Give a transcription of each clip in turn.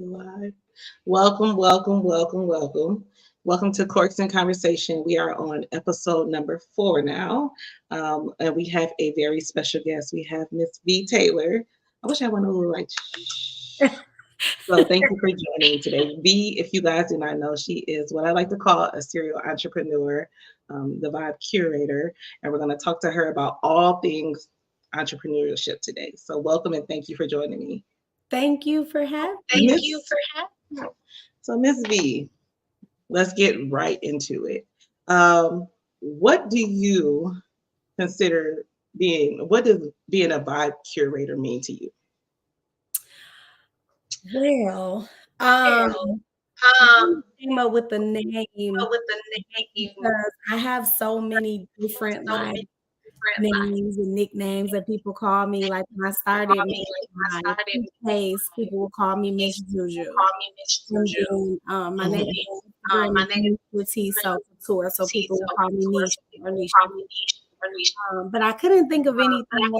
Live. Welcome, welcome, welcome, welcome. Welcome to Corks and Conversation. We are on episode number 4 now. And we have a very special guest. We have Miss V. Taylor. I wish I went a little like, so thank you for joining me today. V, if you guys do not know, she is what I like to call a serial entrepreneur, the vibe curator. And we're going to talk to her about all things entrepreneurship today. So welcome and thank you for joining me. Thank you for having Thank me. you for having me. So Miss V, let's get right into it. What do you consider what does being a vibe curator mean to you? Well, came up with the name because I have so many different names and nicknames that people call me. Like when I started my case, people will call me Miss Juju. And then my name is T so Couture, so people will call me Niche or Niche. But I couldn't think of anything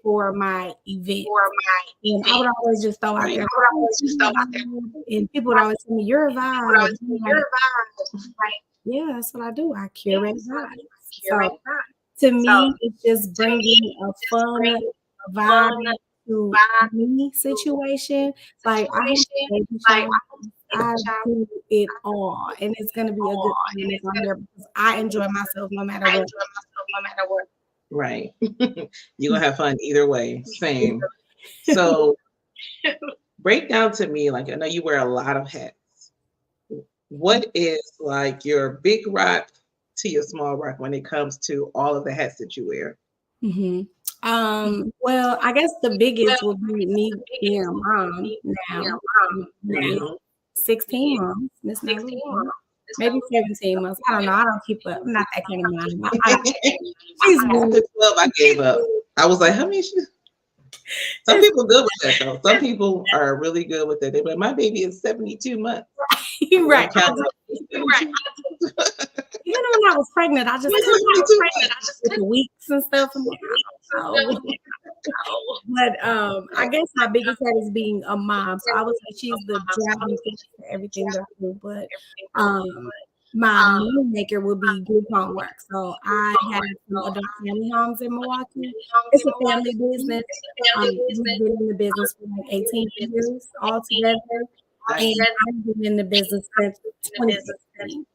for my event. And I would always just throw out there. And people would always tell me, "You're a vibe." Yeah, that's what I do. I curate vibes. So to me, it's just bringing a fun vibe to any situation. Like I have baby showers, I do it all, and it's gonna be a good time if I'm there because I enjoy myself no matter what. Right. You're gonna have fun either way. Same. So break down to me, like I know you wear a lot of hats. What is like your big rock to your small rock when it comes to all of the hats that you wear? Well, I guess the biggest would be me being a mom now. 16 months, Miss Maybe 17 months. I don't know. I don't keep up. I'm not that kind of mom. After 12, I gave up. I was like, how many? Some people good with that though. Some people are really good with that. They're like, my baby is 72 months. Right. Even when I was pregnant, I just with the weeks and stuff. But I guess my biggest hat is being a mom. So I would say she's the driving force for everything that I do. But my money maker would be group home work. So I have some adult family homes in Milwaukee. It's a family business. We've been in the business for like 18 years altogether. And I've been in the business since 2016.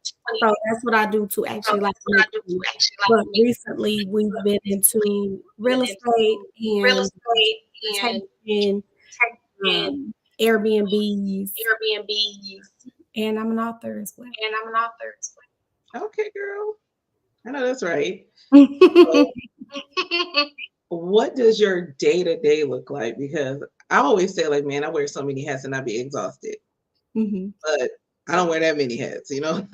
So that's what I do to actually like make money. But recently we've been into real estate and Airbnbs. And I'm an author as well. Okay, girl. I know that's right. So, what does your day-to-day look like? Because I always say, like, man, I wear so many hats and I'd be exhausted. But I don't wear that many hats, you know?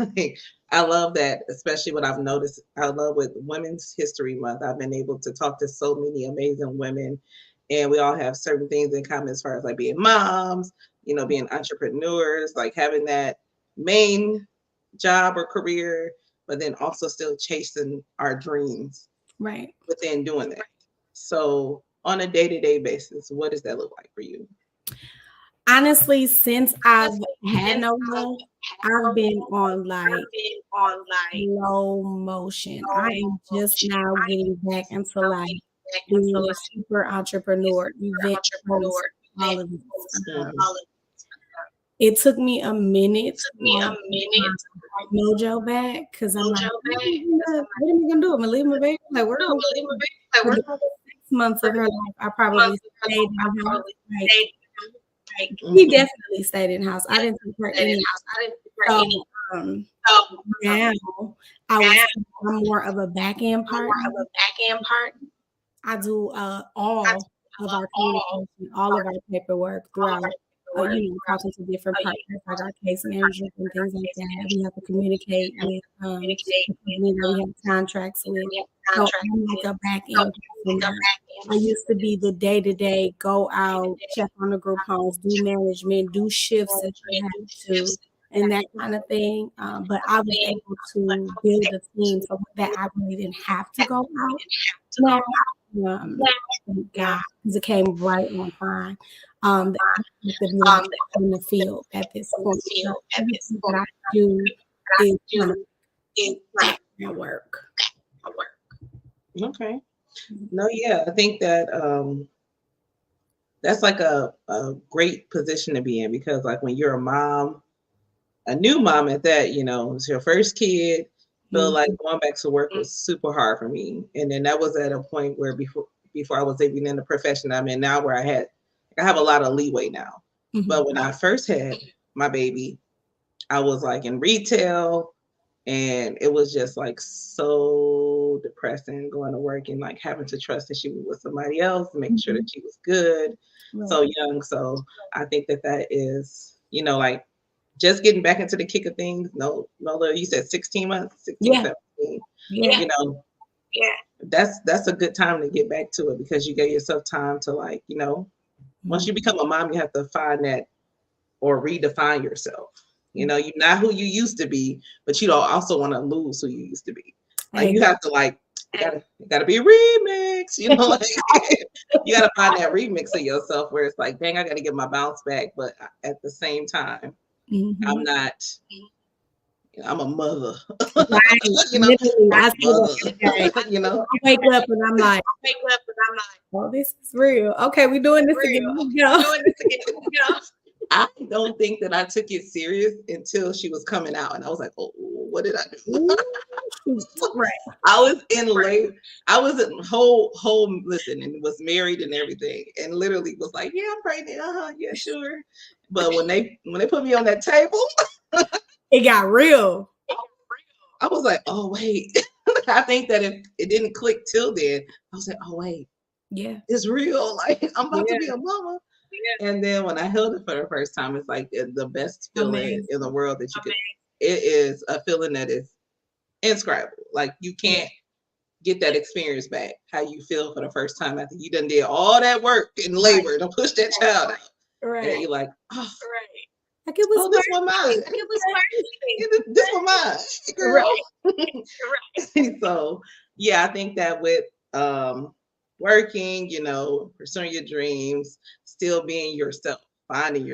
I love that, especially what I've noticed. I love with Women's History Month. I've been able to talk to so many amazing women, and we all have certain things in common as far as like being moms, you know, being entrepreneurs, like having that main job or career, but then also still chasing our dreams right within doing that. So on a day-to-day basis, what does that look like for you? Honestly, since I've had no love, I've been on like slow motion. I am just now getting back into like being a super entrepreneur, event host, all of this. It took me a minute to get mojo back because I'm like, what am I gonna do? I'm gonna leave my baby. Like, we're gonna for the 6 months of her life. I probably stayed in the house. He definitely stayed in the house. I didn't take her any. So now I'm more of a back end part. I do all of our communication, all of our paperwork throughout. Talking to different partners, like our case managers and things like that. We have to communicate with the company that we have contracts with. So I'm like a back end person. I used to be the day-to-day, go out, check on the group homes, do management, do shifts if I had to, and that kind of thing. But I was able to build a team so that I really didn't have to go out. Now, thank God, because it came right on time. that I have to be like in the field at this point. So everything that I do is kind of at work. Okay. No, yeah, I think that that's like a great position to be in, because like when you're a mom, a new mom at that, it's your first kid, feel like going back to work was super hard for me. And then that was at a point where before I was even in the profession I'm in now, where I have a lot of leeway now. But when I first had my baby, I was like in retail, and it was just like so depressing going to work and like having to trust that she was with somebody else and making sure that she was good, so young. So I think that is, like just getting back into the kick of things. No, you said 16 months, 16, 17. Yeah. That's a good time to get back to it, because you get yourself time to like, once you become a mom, you have to find that or redefine yourself. You're not who you used to be, but you don't also want to lose who you used to be. Like you have to like, gotta be a remix, like you gotta find that remix of yourself where it's like, dang, I gotta get my bounce back. But at the same time, I'm not, I'm a mother. Right. I wake up and I'm like, oh, this is real. Okay, we're doing this again. I don't think that I took it serious until she was coming out, and I was like, "Oh, what did I do?" Right. I was in labor. I was in whole listen, and was married and everything, and literally was like, "Yeah, I'm pregnant. Yeah, sure." But when they put me on that table, it got real. I was like, "Oh wait." I think that if it didn't click till then, I was like, "Oh wait, yeah, it's real. Like I'm about to be a mama." And then when I held it for the first time, it's like the best feeling in the world that you could. It is a feeling that is indescribable. Like you can't get that experience back. How you feel for the first time after you done did all that work in labor to push that child out. Right. And you're like, oh, like it was this one mine. This one mine, girl. Right. So yeah, I think that with working, pursuing your dreams, still being yourself, finding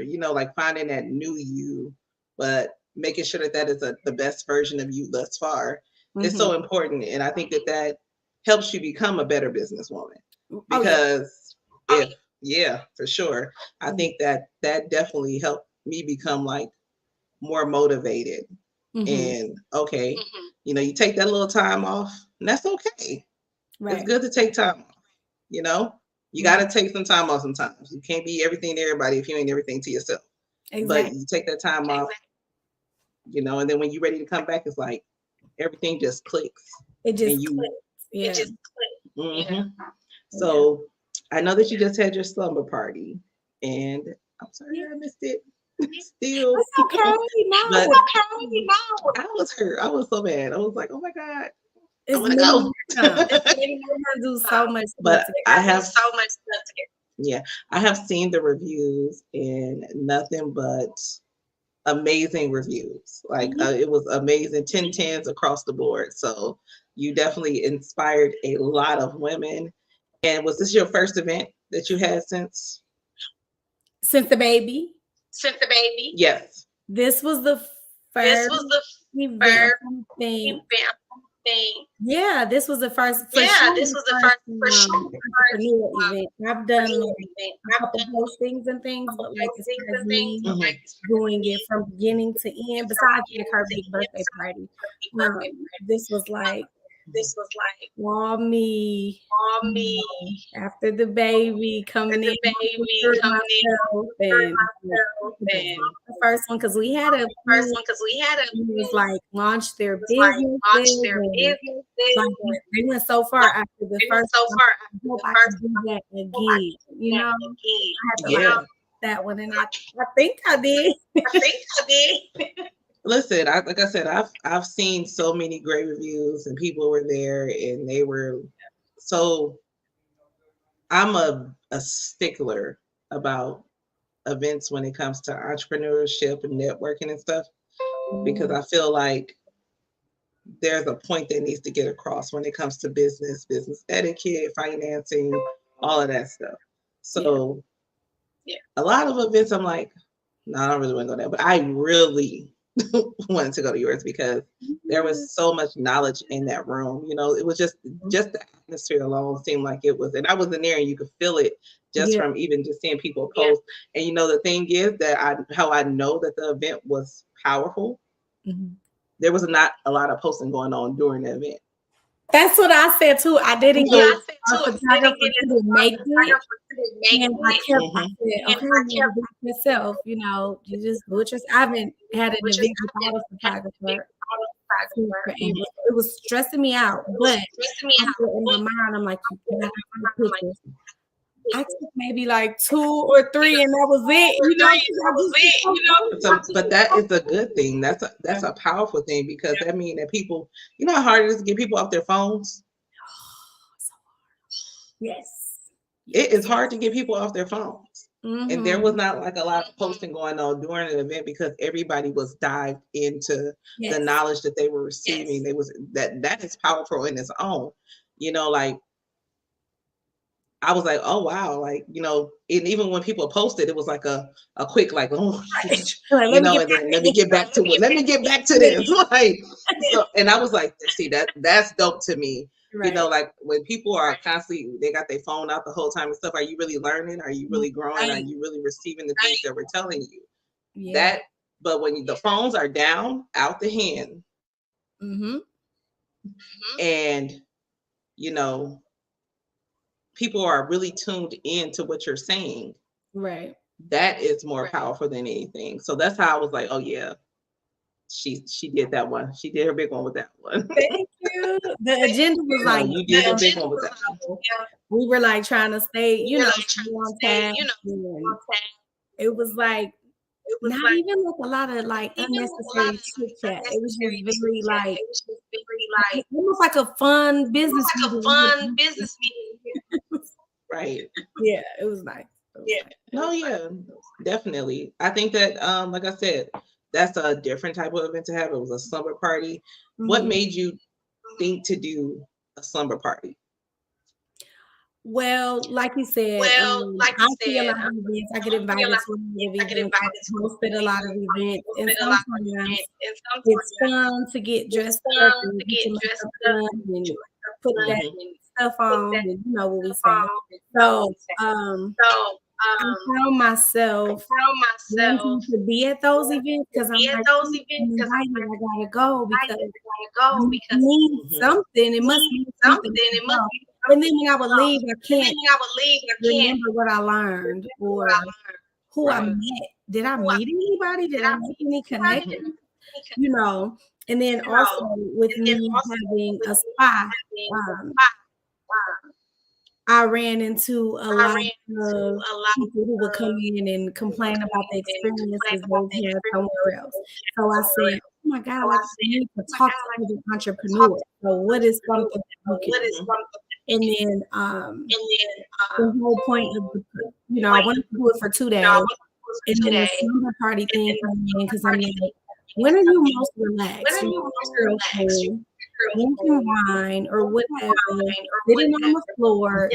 finding that new you, but making sure that is the best version of you thus far is so important. And I think that helps you become a better businesswoman, because for sure. I think that definitely helped me become like more motivated. And okay, you take that little time off, and that's okay. Right. It's good to take time off. You got to take some time off sometimes. You can't be everything to everybody if you ain't everything to yourself. Exactly. But you take that time off, and then when you're ready to come back, it's like everything just clicks. It just clicks. Yeah. It just clicks. Mm-hmm. So I know that you just had your slumber party, and I'm sorry I missed it. Still. It's okay. No. I was hurt. I was so mad. I was like, oh my God. I want to go. Do so much stuff but I have so much stuff to get. Yeah, I have seen the reviews, and nothing but amazing reviews. Like it was amazing, 10 10s across the board. So you definitely inspired a lot of women. And was this your first event that you had since the baby? Yes. This was the first event. Yeah, this was the first. This was the first entrepreneurial event. I've done a couple postings and things, but like as far as me doing it from beginning to end, besides like her big birthday party, this was like all me after the baby coming in, and the first one because we had a was like launch their business. Like, they went so far after the first one. I hope I can do that again. I had to launch that one, and I think I did. Listen, like I said, I've seen so many great reviews, and people were there, and they were so. I'm a stickler about events when it comes to entrepreneurship and networking and stuff, because I feel like there's a point that needs to get across when it comes to business etiquette, financing, all of that stuff. So A lot of events, I'm like, no, I don't really want to go there. But I really wanted to go to yours because there was so much knowledge in that room. It was just the atmosphere alone seemed like it was, and I was in there and you could feel it just from even just seeing people post. And the thing is that how I know that the event was powerful. There was not a lot of posting going on during the event. That's what I said too. I didn't get a photographer to make it. And I said, okay, you do it yourself. You just do it yourself. I haven't had an event without a photographer. It was stressing me out, but in my mind, I'm like, you gotta take pictures. I took maybe like 2 or 3, and that was it. But that is a good thing. That's a powerful thing because that means that people, how hard it is to get people off their phones. Yes, it is hard to get people off their phones. And there was not like a lot of posting going on during an event because everybody was dived into the knowledge that they were receiving. They was that is powerful in its own. Like I was like, oh wow, like and even when people posted, it was like a quick like, oh, and then let me get back to it. Let me get back to this. Like, and I was like, see that's dope to me. Right. Like when people are constantly, they got their phone out the whole time and stuff. Are you really learning? Are you really growing? Are you really receiving the things that we're telling you? Yeah. But when the phones are down, out the hand, and people are really tuned into what you're saying. Right. That is more powerful than anything. So that's how I was like, oh yeah, she did that one. She did her big one with that one. Thank you. The agenda was like, you did a big one with that one. We were like trying to stay, on task. It was like not even like a lot of like unnecessary chit chat. It was just very like almost like a fun business meeting. Right. Yeah, it was nice. No, yeah, definitely. I think that like I said, that's a different type of event to have. It was a slumber party. What made you think to do a slumber party? Well, like you said, I see a lot of events. I get invited to a lot of events. I hosted a lot of events, and sometimes it's fun to get dressed up and get your makeup done and put that stuff on, and you know what we say. So, I found myself wanting to be at those events because I'm like, I gotta go because it means something. It must mean something. And then when I would leave, I can't remember what I learned or who I met. Did I meet anybody? Did I make any connections? And then also with me having a spa, I ran into a lot of people who would come in and complain about the experiences they had somewhere else. So I said, oh my God, I need to talk to an entrepreneur. So what is something that we can do? And then the whole point of I wanted to do it for 2 days. And then the slumber party thing came in because I'm like, when are you most relaxed? Drinking wine or whatever, sitting on the floor,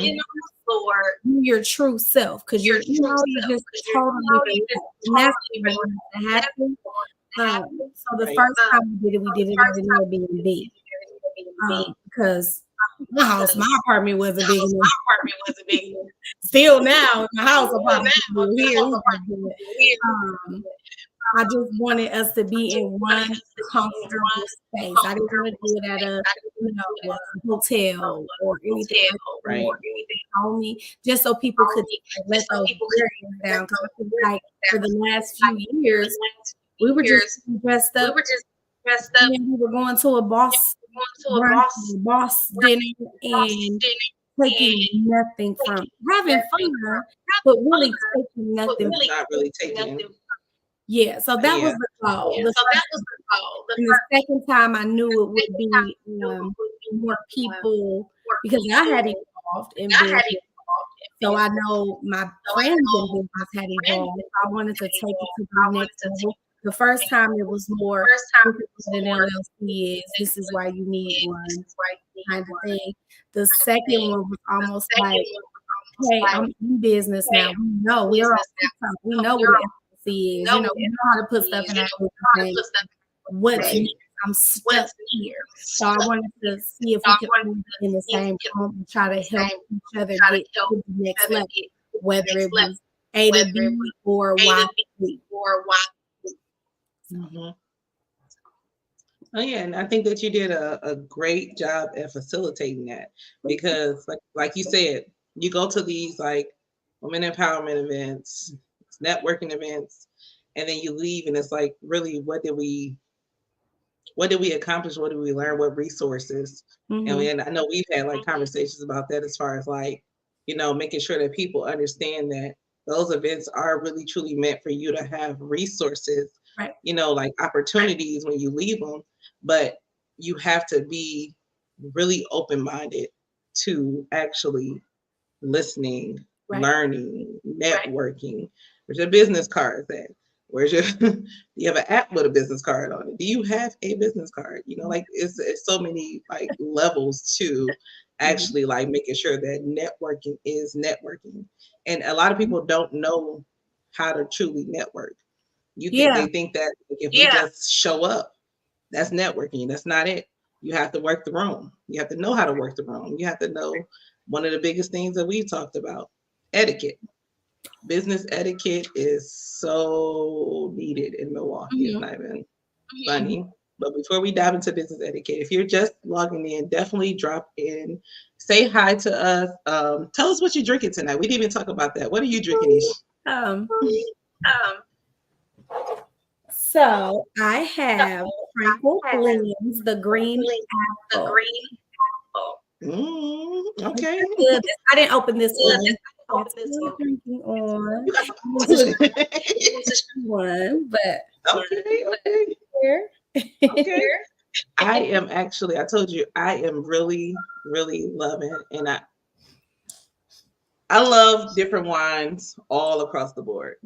your true self, because you're just totally relaxed. And that's what wanted to happen. So the first time we did it at an Airbnb. Because my apartment wasn't big enough. Still now, my house apartment here. I just wanted us to be in one comfortable space. I didn't want to do it at a hotel or anything only, just so people could let those barriers down. Because I feel like for the last few years, we were just dressed up. And we were going to a boss dinner and taking nothing from having fun, but really taking nothing. Not really taking. Yeah, so that was the goal. And the second time I knew it would be more people because I had involved in business. So I know my friends in business had involved. I wanted to take it to the next level. The first time it was more an LLC is, this is why you need one kind of thing. The second one was almost like hey, I'm in business now. We know we're on TikTok. We know what efficacy is. We know how to put stuff in our business. What's next? I'm stuck here. So I wanted to see if we could be in the same room and try to help each other get to the next level, whether it was A to B or Y to Z. Mm-hmm. Oh yeah, and I think that you did a great job at facilitating that, because like you said, you go to these like women empowerment events, networking events, and then you leave and it's like, really, what did we accomplish? What did we learn? What resources? And I know we've had like conversations about that, as far as like, making sure that people understand that those events are really truly meant for you to have resources, right? Like opportunities when you leave them, but you have to be really open-minded to actually listening, Right. learning, networking. Where's your business cards at? Where's your do you have an app with a business card on it? Do you have a business card? Like it's so many like levels to actually like making sure that networking is networking. And a lot of people don't know how to truly network. They think that if you just show up, that's networking. That's not it. You have to work the room. You have to know how to work the room. You have to know one of the biggest things that we've talked about, etiquette. Business etiquette is so needed in Milwaukee. It's not even funny. But before we dive into business etiquette, if you're just logging in, definitely drop in, say hi to us. Tell us what you're drinking tonight. We didn't even talk about that. What are you drinking, Ish? So I have Frankel Blends, the green apple. Okay. I didn't open this one. Drinking on one, but okay. I am actually, I told you, I am really, really loving, and I love different wines all across the board.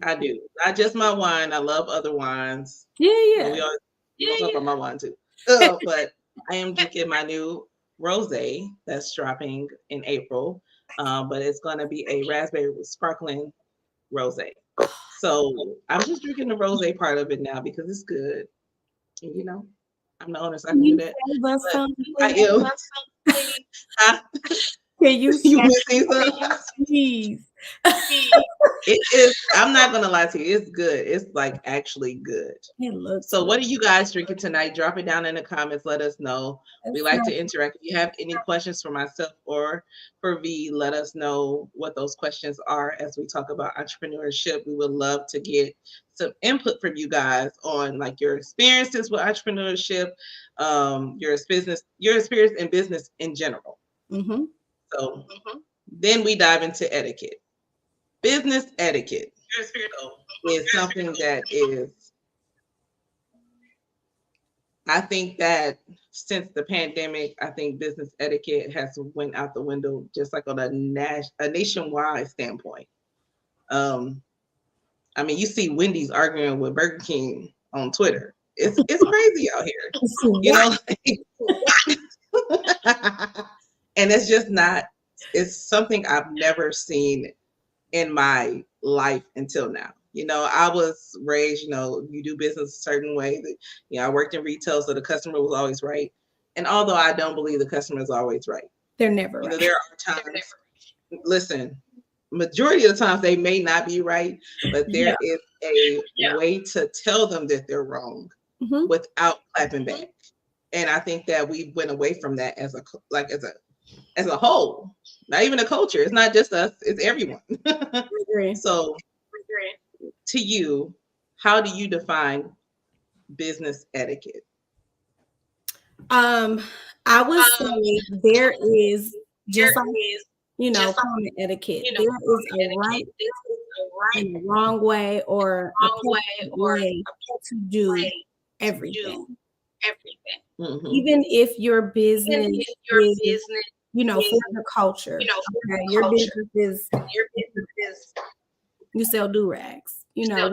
I do. Not just my wine. I love other wines. Yeah. We always talk about my wine too. But I am drinking my new rosé that's dropping in April. But it's going to be a raspberry with sparkling rosé. So I'm just drinking the rosé part of it now because it's good. And, I'm the owner, so I can do that. I am. Can you see some? Please. It is. I'm not gonna lie to you. It's good. It's like actually good. It looks so. What are you guys drinking tonight? Drop it down in the comments. Let us know. We like to interact. If you have any questions for myself or for V, let us know what those questions are as we talk about entrepreneurship. We would love to get some input from you guys on like your experiences with entrepreneurship, your experience in business in general. So then we dive into etiquette. Business etiquette is something that is, I think that since the pandemic, I think business etiquette has went out the window, just like on a nationwide standpoint. I mean, you see Wendy's arguing with Burger King on Twitter. It's crazy out here, and it's just not. It's something I've never seen in my life until now. I was raised, you do business a certain way. I worked in retail, so the customer was always right. And although I don't believe the customer is always right, they're never right. There are times, listen, majority of the times they may not be right, but there is a way to tell them that they're wrong without clapping back. And I think that we went away from that as a whole, not even a culture. It's not just us, it's everyone. So to you, how do you define business etiquette? I would say there is just like, common etiquette. There is a right and a wrong way or a way to do everything. Even if your business is, for the culture. Your business is you sell do-rags. We know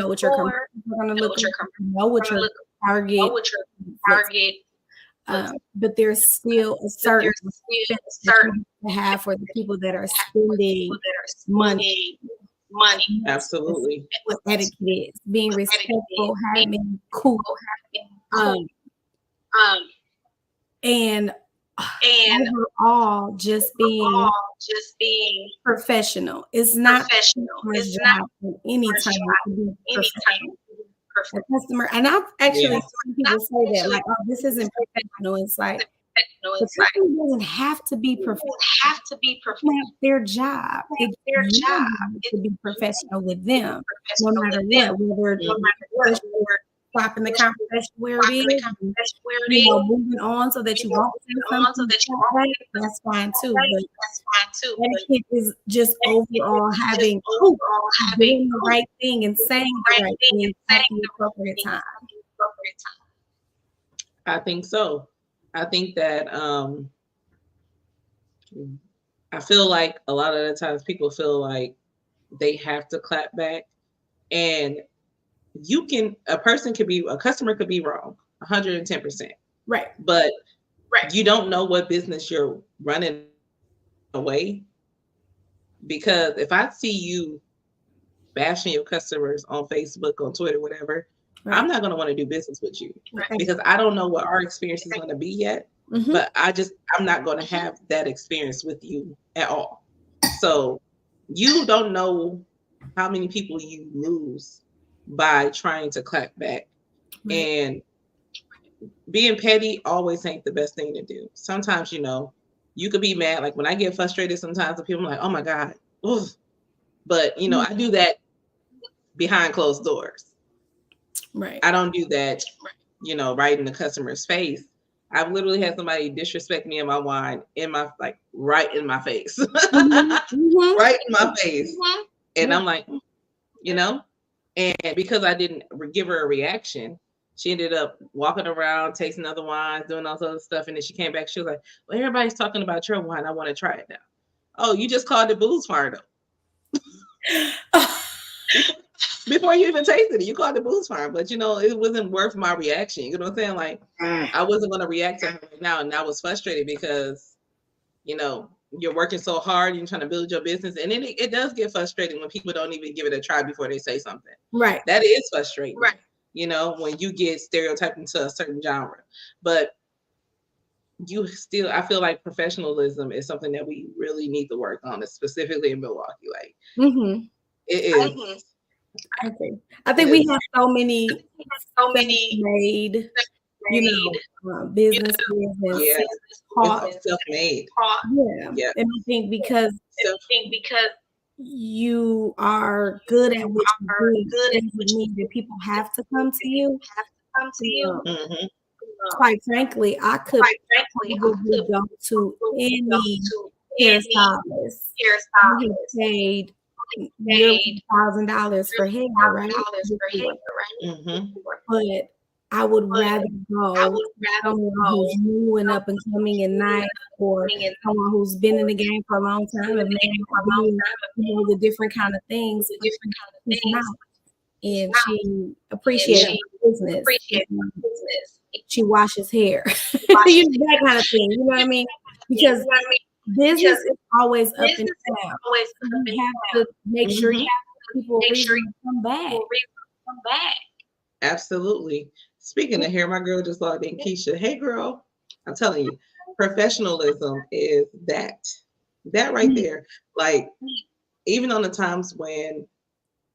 what your company are going to look like. You know what your target But there's still a certain respect that you have for the people that are spending money. Absolutely. What etiquette is, being respectful, having cool, and overall just being professional. It's not job at any time to be professional. A customer, and I've actually seen people say that, like, oh, this isn't professional. It's like the customer doesn't have to be professional. It's their job. It's their job to be professional with them, no matter what, whether stopping the conversation where it is, moving on so that you won't say something. That's fine too. But etiquette is just overall doing the right thing and saying the right thing at the appropriate time. I think so. I think that I feel like a lot of the times people feel like they have to clap back, and a customer could be wrong 110%. Right. But you don't know what business you're running away, because if I see you bashing your customers on Facebook, on Twitter, whatever, I'm not going to want to do business with you, because I don't know what our experience is going to be yet. But I'm not going to have that experience with you at all. So you don't know how many people you lose by trying to clap back. And being petty always ain't the best thing to do. Sometimes, you could be mad. Like when I get frustrated sometimes, the people are like, oh my God. Oof. But, I do that behind closed doors. Right. I don't do that, right in the customer's face. I've literally had somebody disrespect me and my wine right in my face. Right in my face. And I'm like, and because I didn't give her a reaction, she ended up walking around, tasting other wines, doing all this other stuff. And then she came back. She was like, well, everybody's talking about your wine. I want to try it now. Oh, you just called it booze fire though. Before you even tasted it, you called it booze fire. But, it wasn't worth my reaction. You know what I'm saying? Like, I wasn't going to react to her right now. And I was frustrated because, you're working so hard, you're trying to build your business. And then it does get frustrating when people don't even give it a try before they say something. Right. That is frustrating. Right. When you get stereotyped into a certain genre. But I feel like professionalism is something that we really need to work on, specifically in Milwaukee. Like, it is. I think we have so many made, businesses and self-made. Yeah. And I think because you are good at what you do, it doesn't mean that people have to come to you. Quite frankly, I could go to any hairstylist. I have paid $1,000 for hair, right? But I would rather go someone who's new and up and coming and nice, or someone who's been in the game for a long time and doing the different kind of things. And she appreciates business. She washes hair. That kind of thing. You know what I mean? Because business is always up and down. You have to make sure people come back. Absolutely. Speaking of hair, my girl just logged in, Keisha. Hey, girl. I'm telling you, professionalism is that right there. Like, even on the times when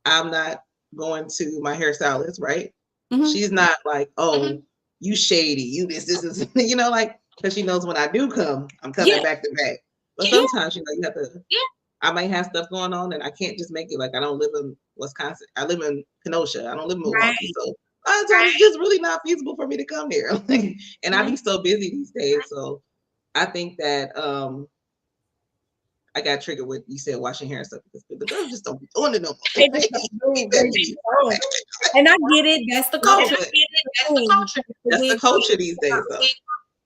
I'm not going to my hairstylist, right? She's not like, oh, you shady, you this, because she knows when I do come, I'm coming back to back. But sometimes, you have to, I might have stuff going on and I can't just make it. Like, I don't live in Wisconsin. I live in Kenosha. I don't live in Milwaukee. So a lot of times it's just really not feasible for me to come here. And I be so busy these days. So I think that I got triggered with you said washing hair and stuff, because the girls just don't be doing it no more. And I get it. That's the culture. That's the culture these days, though.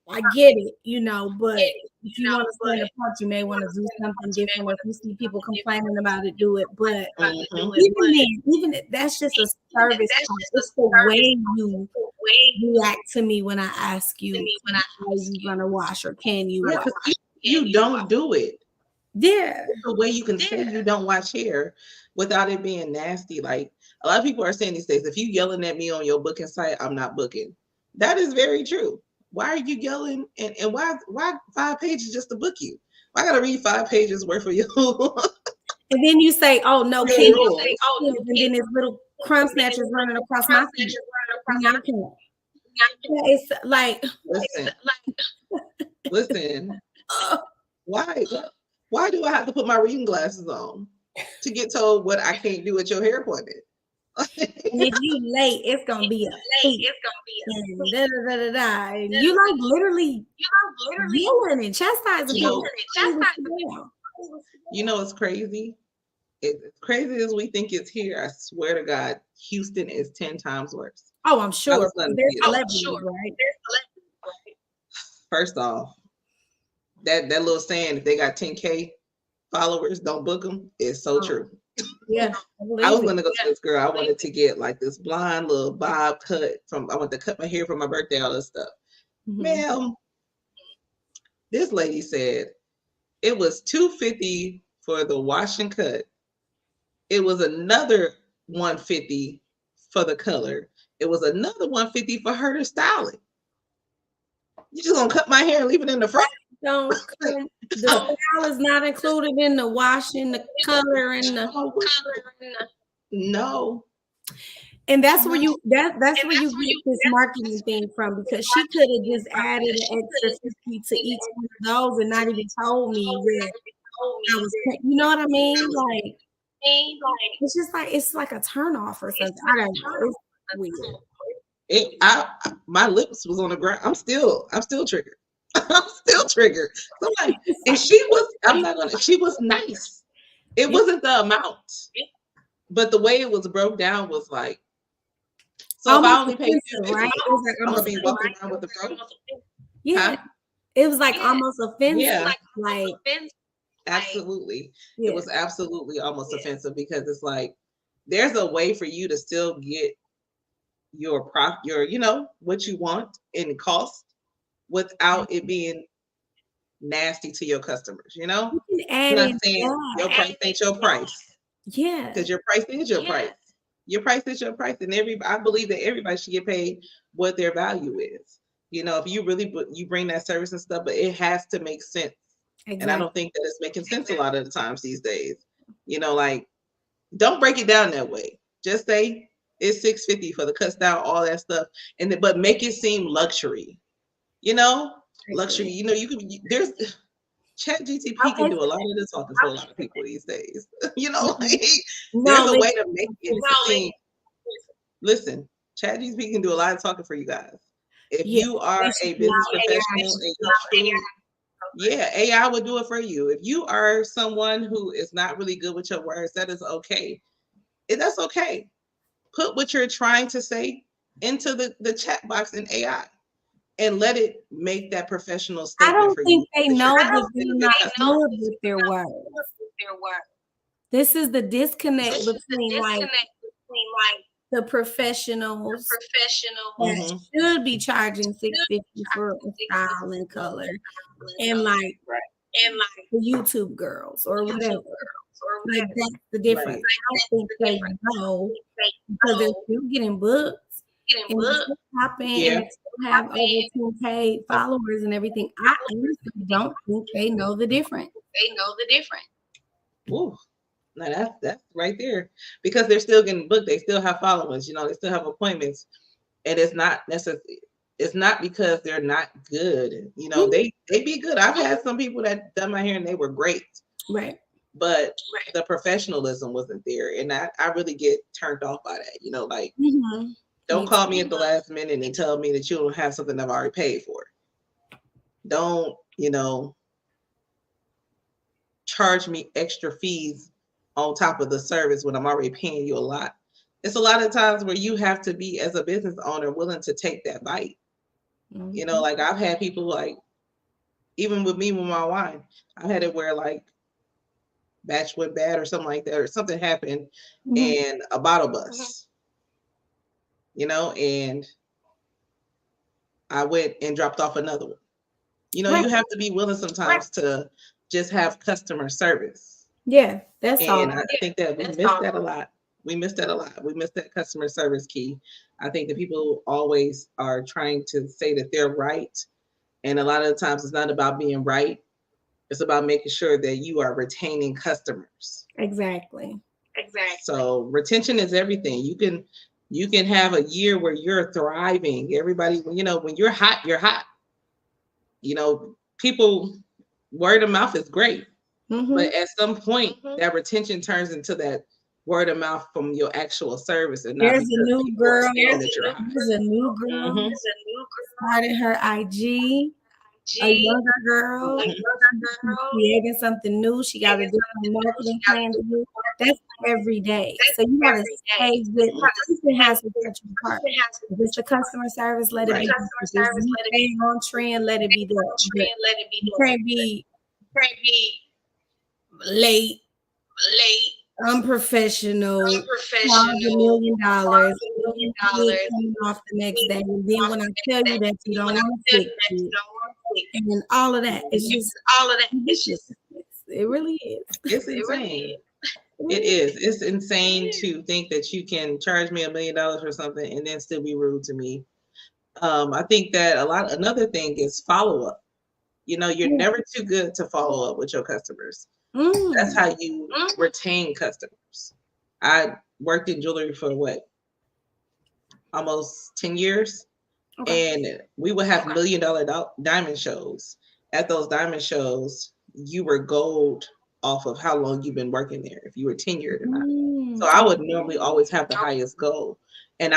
I get it, but if you want to stand apart, you may want to do something different. Or if you see people complaining about it, do it. But that's just a service. It's the way you react to me when I ask you, are you gonna wash or can you wash? You don't do it. Yeah. The way you can say you don't wash hair without it being nasty. Like a lot of people are saying these days, if you yelling at me on your booking site, I'm not booking. That is very true. Why are you yelling? And why 5 pages just to book you? I gotta read 5 pages worth of you. And then you say, "Oh no, can you say, oh, and then there's little crumb snatchers running across my feet. It's like, listen. Why do I have to put my reading glasses on to get told what I can't do at your hair appointment? And if you late, it's gonna be a and da da da da da. And you like literally yelling and chastising people. It's crazy. As crazy as we think it's here, I swear to God, Houston is 10 times worse. Oh, I'm sure. There's celebrities, right? First off, that little saying, if they got 10K followers, don't book them, is so true. Yeah. I was going to go to this girl. I wanted to get like this blonde little bob cut I wanted to cut my hair for my birthday, all this stuff. Mm-hmm. Ma'am, this lady said it was $250 for the wash and cut. It was another $150 for the color. It was another $150 for her to style it. You just gonna cut my hair and leave it in the front? The style is not included in the washing, the color, and the no. And that's where you that's where you get this marketing thing from, because she could have just added an extra 50 to each one of those and not even told me that I was, you know what I mean? Like, it's just like, it's like a turnoff or something. I don't know. It's weird. My lips was on the ground. I'm still triggered. I'm still triggered. So like, and she was nice. It wasn't the amount, but the way it was broke down was like, so if I only paid $2, right? I'm gonna be walking around with the broke. Yeah, it was like almost offensive. Yeah, like absolutely. Yeah. It was absolutely almost offensive, because it's like, there's a way for you to still get your what you want in cost without it being nasty to your customers. You know, I'm not saying your price ain't your price. Yeah, because your price is your price. Your price is your price, and I believe that everybody should get paid what their value is. If you really you bring that service and stuff, but it has to make sense. Exactly. And I don't think that it's making sense a lot of the times these days. Like, don't break it down that way. Just say it's $650 for the cut style, all that stuff, but make it seem luxury. Luxury. You can. There's ChatGPT can do a lot of the talking for a lot of people these days. There's a way to make it seem. Listen, ChatGPT can do a lot of talking for you guys. If you are a business professional, AI will do it for you. If you are someone who is not really good with your words, that is okay. That's okay. Put what you're trying to say into the chat box in AI and let it make that professional statement. I don't think they know that they're not good with their words. This is the disconnect between like the professionals that should be charging $650 for a style and color, and like the YouTube girls or whatever. Like, that's the difference. I don't think they know, because they're still getting booked and they're still popping and they still have over 10K followers and everything. I honestly don't think they know the difference. Ooh. Now that's right there, because they're still getting booked. They still have followers, they still have appointments, and it's not necessarily. It's not because they're not good. They be good. I've had some people that done my hair and they were great, right? But the professionalism wasn't there, and I really get turned off by that. Like, don't call me at the last minute and tell me that you don't have something I've already paid for. Don't charge me extra fees on top of the service when I'm already paying you a lot. It's a lot of times where you have to be, as a business owner, willing to take that bite. You know, like I've had people like, even with me with my wine, I've had it where like batch went bad or something like that, or something happened and a bottle bust, you know, and I went and dropped off another one. You know, you have to be willing sometimes to just have customer service. Yeah, that's all. And I think that we miss that a lot. We miss that a lot. We miss that customer service key. I think that people always are trying to say that they're right. And a lot of the times it's not about being right. It's about making sure that you are retaining customers. Exactly. So retention is everything. You can have a year where you're thriving. Everybody, you know, when you're hot, you're hot. You know, people, word of mouth is great. But at some point, that retention turns into that word of mouth from your actual service, and not There's a new girl. There's a new girl. Started her IG. A younger girl. Creating something new. She got a different marketing plan to do. That's every day. So you gotta stay with it. Has to touch your part. If it's the customer service, let it be. If it's staying on trend, let it be there. You can't be late, unprofessional, charge $1 million, coming off the next day. And then when I tell you that you don't want to fix it, and all of that, it's just, it really is. It's insane. It is. It's insane to think that you can charge me $1 million for something and then still be rude to me. I think that another thing is follow up. You know, you're never too good to follow up with your customers. That's how you retain customers. I worked in jewelry for almost 10 years. And we would have $1 million diamond shows. At those diamond shows, you were gold off of how long you've been working there, if you were tenured or not. So I would normally always have the highest gold. And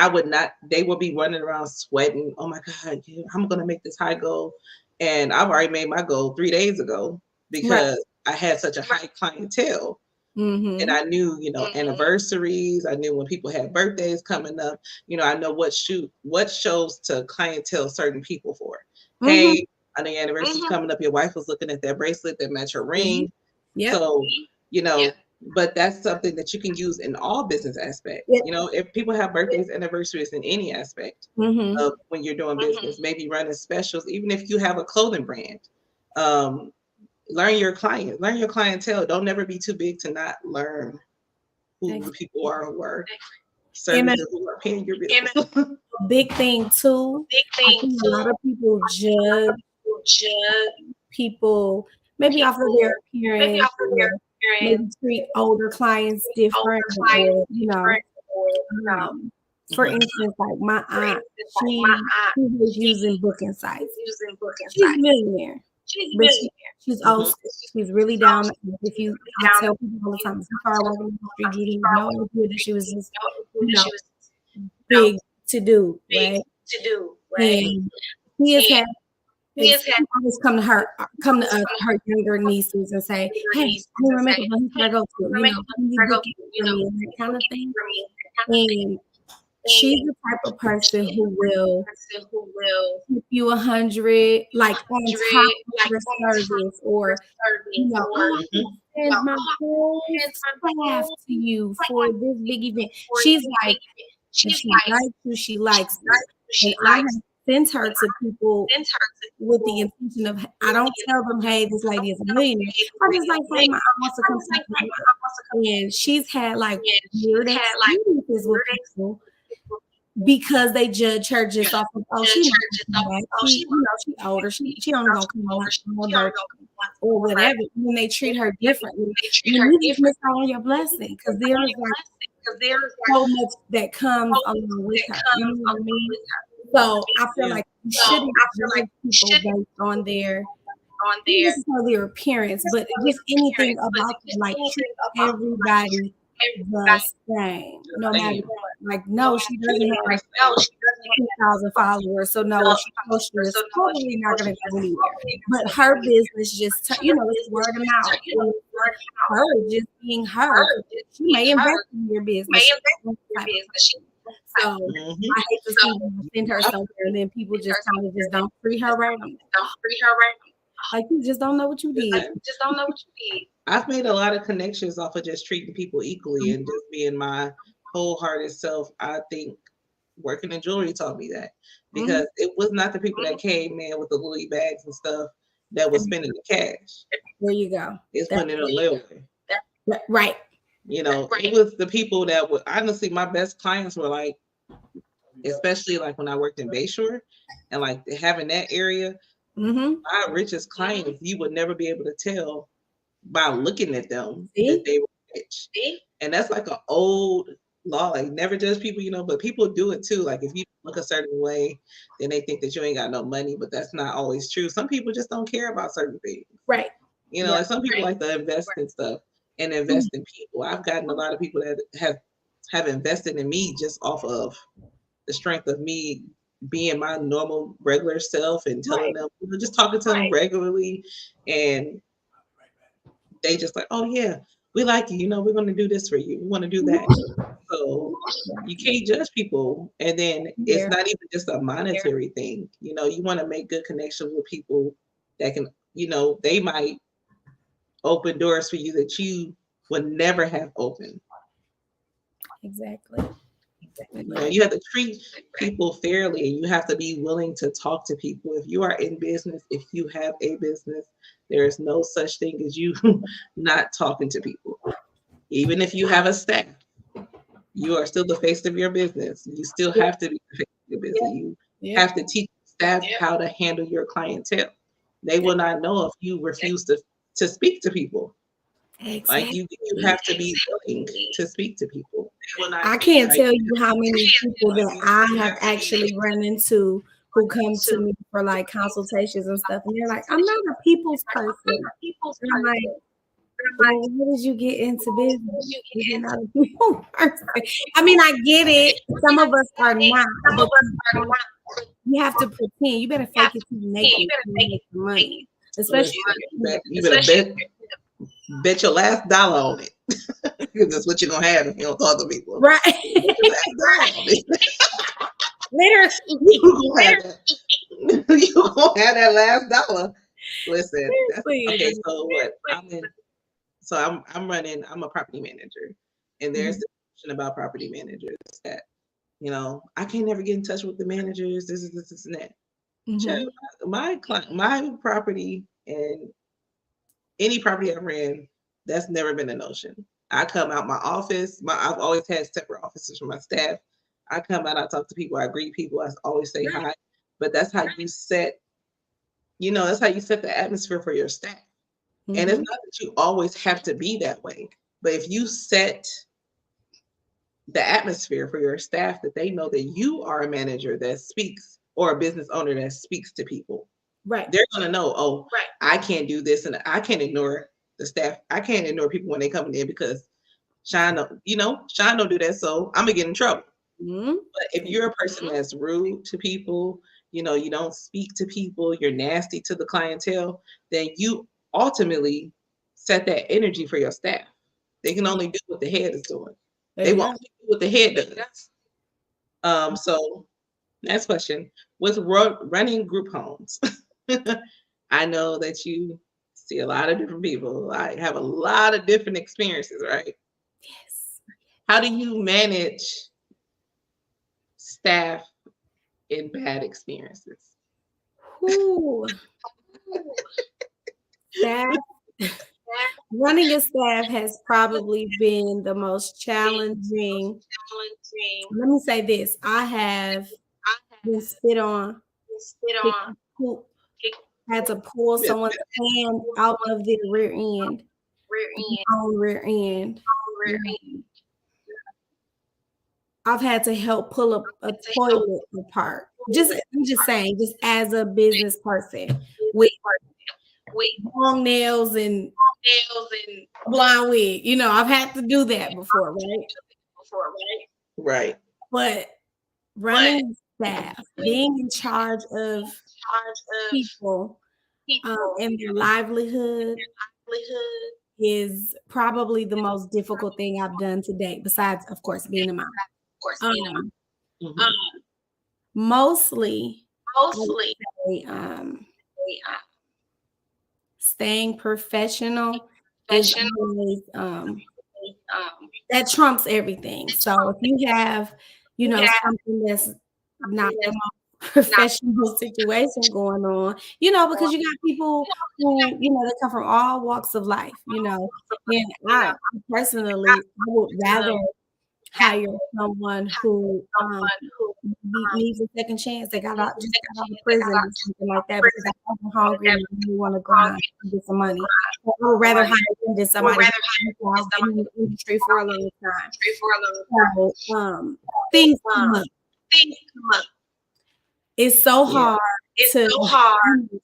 they would be running around sweating. Oh my God, I'm going to make this high gold. And I've already made my goal 3 days ago because I had such a high clientele. And I knew, you know, anniversaries. I knew when people had birthdays coming up. You know, I know what shows to clientele certain people for. Hey, I know your anniversary's coming up. Your wife was looking at that bracelet that matched her ring. So, you know, but that's something that you can use in all business aspects. You know, if people have birthdays, anniversaries in any aspect of when you're doing business, maybe running specials, even if you have a clothing brand. Learn your clientele. Don't never be too big to not learn who the people are who are services who are paying your bills. Big thing too. I think a lot of people judge people maybe off of their appearance, maybe treat older clients different, or you know. For instance, like my aunt, she was using booking sites. She's a millionaire. But she's old. She's really down. I tell people all the time, if you start working on the street, you didn't know that she was just, you know, big to do, right? And he has had. He always come to us, her younger nieces, and say, "Hey, I remember when he go to, you know, you book it for me," and that kind of thing. And she's the type of person who will tip you 100, like on top of your service, or you know, I send my whole staff to you for this big event. She's like, if she likes you, she likes you. And I have sent her to people with the intention of, I don't tell them, hey, this lady is a millionaire. I just like, hey, my aunt wants to come to me. And she's had like weird experiences with people because they judge her just off of, oh, she older, she only gonna come on or whatever. When they treat her differently, you just miss out on your blessing because there is like so much that comes along with her. You know what I mean? So I feel like you shouldn't judge people based on their appearance, but just anything about them, like treat everybody the same, no matter what. Like, no, she doesn't have like 2,000 followers, so no, she posts is totally not going to go anywhere. But her business just, you know, it's word of mouth. Her just being her, she may invest in your business. So I hate to see them send her somewhere and then people just kind of just don't treat her right. Like you just don't know what you did. I've made a lot of connections off of just treating people equally and just being my wholehearted self. I think working in jewelry taught me that because it was not the people that came in with the Louis bags and stuff that was spending the cash. There you go. It's putting it a layaway. Right. You know, it was the people that would honestly, my best clients were like, especially like when I worked in Bayshore and like having that area, my richest clients, you would never be able to tell by looking at them that they were rich. And that's like an old law, like never judge people, you know, but people do it too. Like if you look a certain way, then they think that you ain't got no money, but that's not always true. Some people just don't care about certain things. Right. You know, like some people like to invest in stuff and invest in people. I've gotten a lot of people that have invested in me just off of the strength of me being my normal regular self and telling them, you know, just talking to them regularly, and they just like, oh yeah, we like you, you know, we're going to do this for you, we want to do that. So you can't judge people, and then it's not even just a monetary thing. You know, you want to make good connections with people that can, you know, they might open doors for you that you would never have opened. Exactly. You know, you have to treat people fairly, and you have to be willing to talk to people. If you are in business, if you have a business, there is no such thing as you not talking to people. Even if you have a staff, you are still the face of your business. You still have to be the face of your business. You have to teach staff how to handle your clientele. They will not know if you refuse to speak to people. Exactly. Like you have to be willing to speak to people. I can't tell you how many people that I have actually run into who come to me for like consultations and stuff, and they're like, "I'm not a people's person." And I'm like, well, how did you get into business? You're not a people person. I mean, I get it. Some of us are not, but you have to pretend. You better fake it till you make it to make the money. Especially, you better bet your last dollar on it. That's what you're gonna have if you don't talk to people. Right. Literally. You're gonna have that last dollar. Listen, okay, so what I'm running, I'm a property manager, and there's the question about property managers that, you know, I can't never get in touch with the managers, this and that. My client, my property, and any property I ran, that's never been a notion. I come out my office. I've always had separate offices for my staff. I come out, I talk to people, I greet people, I always say hi. But that's how you set, you know, that's how you set the atmosphere for your staff. And it's not that you always have to be that way, but if you set the atmosphere for your staff that they know that you are a manager that speaks, or a business owner that speaks to people, right? They're gonna know, oh, I can't do this, and I can't ignore the staff. I can't ignore people when they coming in because Sean don't do that, so I'm gonna get in trouble. But if you're a person that's rude to people, you know, you don't speak to people, you're nasty to the clientele, then you ultimately set that energy for your staff. They can only do what the head is doing. They won't do what the head does. So next question. With running group homes, I know that you see a lot of different people. I have a lot of different experiences, right? Yes. How do you manage staff in bad experiences? Staff. Running a staff has probably been the most challenging. Let me say this. I have been spit on, had to pull someone's hand out of their rear end. I've had to help pull up a toilet apart. I'm just saying, just as a business person with long nails and blonde wig. You know, I've had to do that before, right? Right. But running staff, being in charge of people and their livelihood is probably the most difficult thing I've done today, besides, of course, being a mom. Mhm. Mostly, I would say, staying professional is always that trumps everything. So if you have, something that's not the most professional situation going on, because you got people who, they come from all walks of life, and I personally I would rather hire someone who needs a second chance. They just got out of prison or something like that because I was hungry and they want to grind and get some money. So I would rather hire them than somebody who's been in the industry for a long time. So things come up. It's so hard to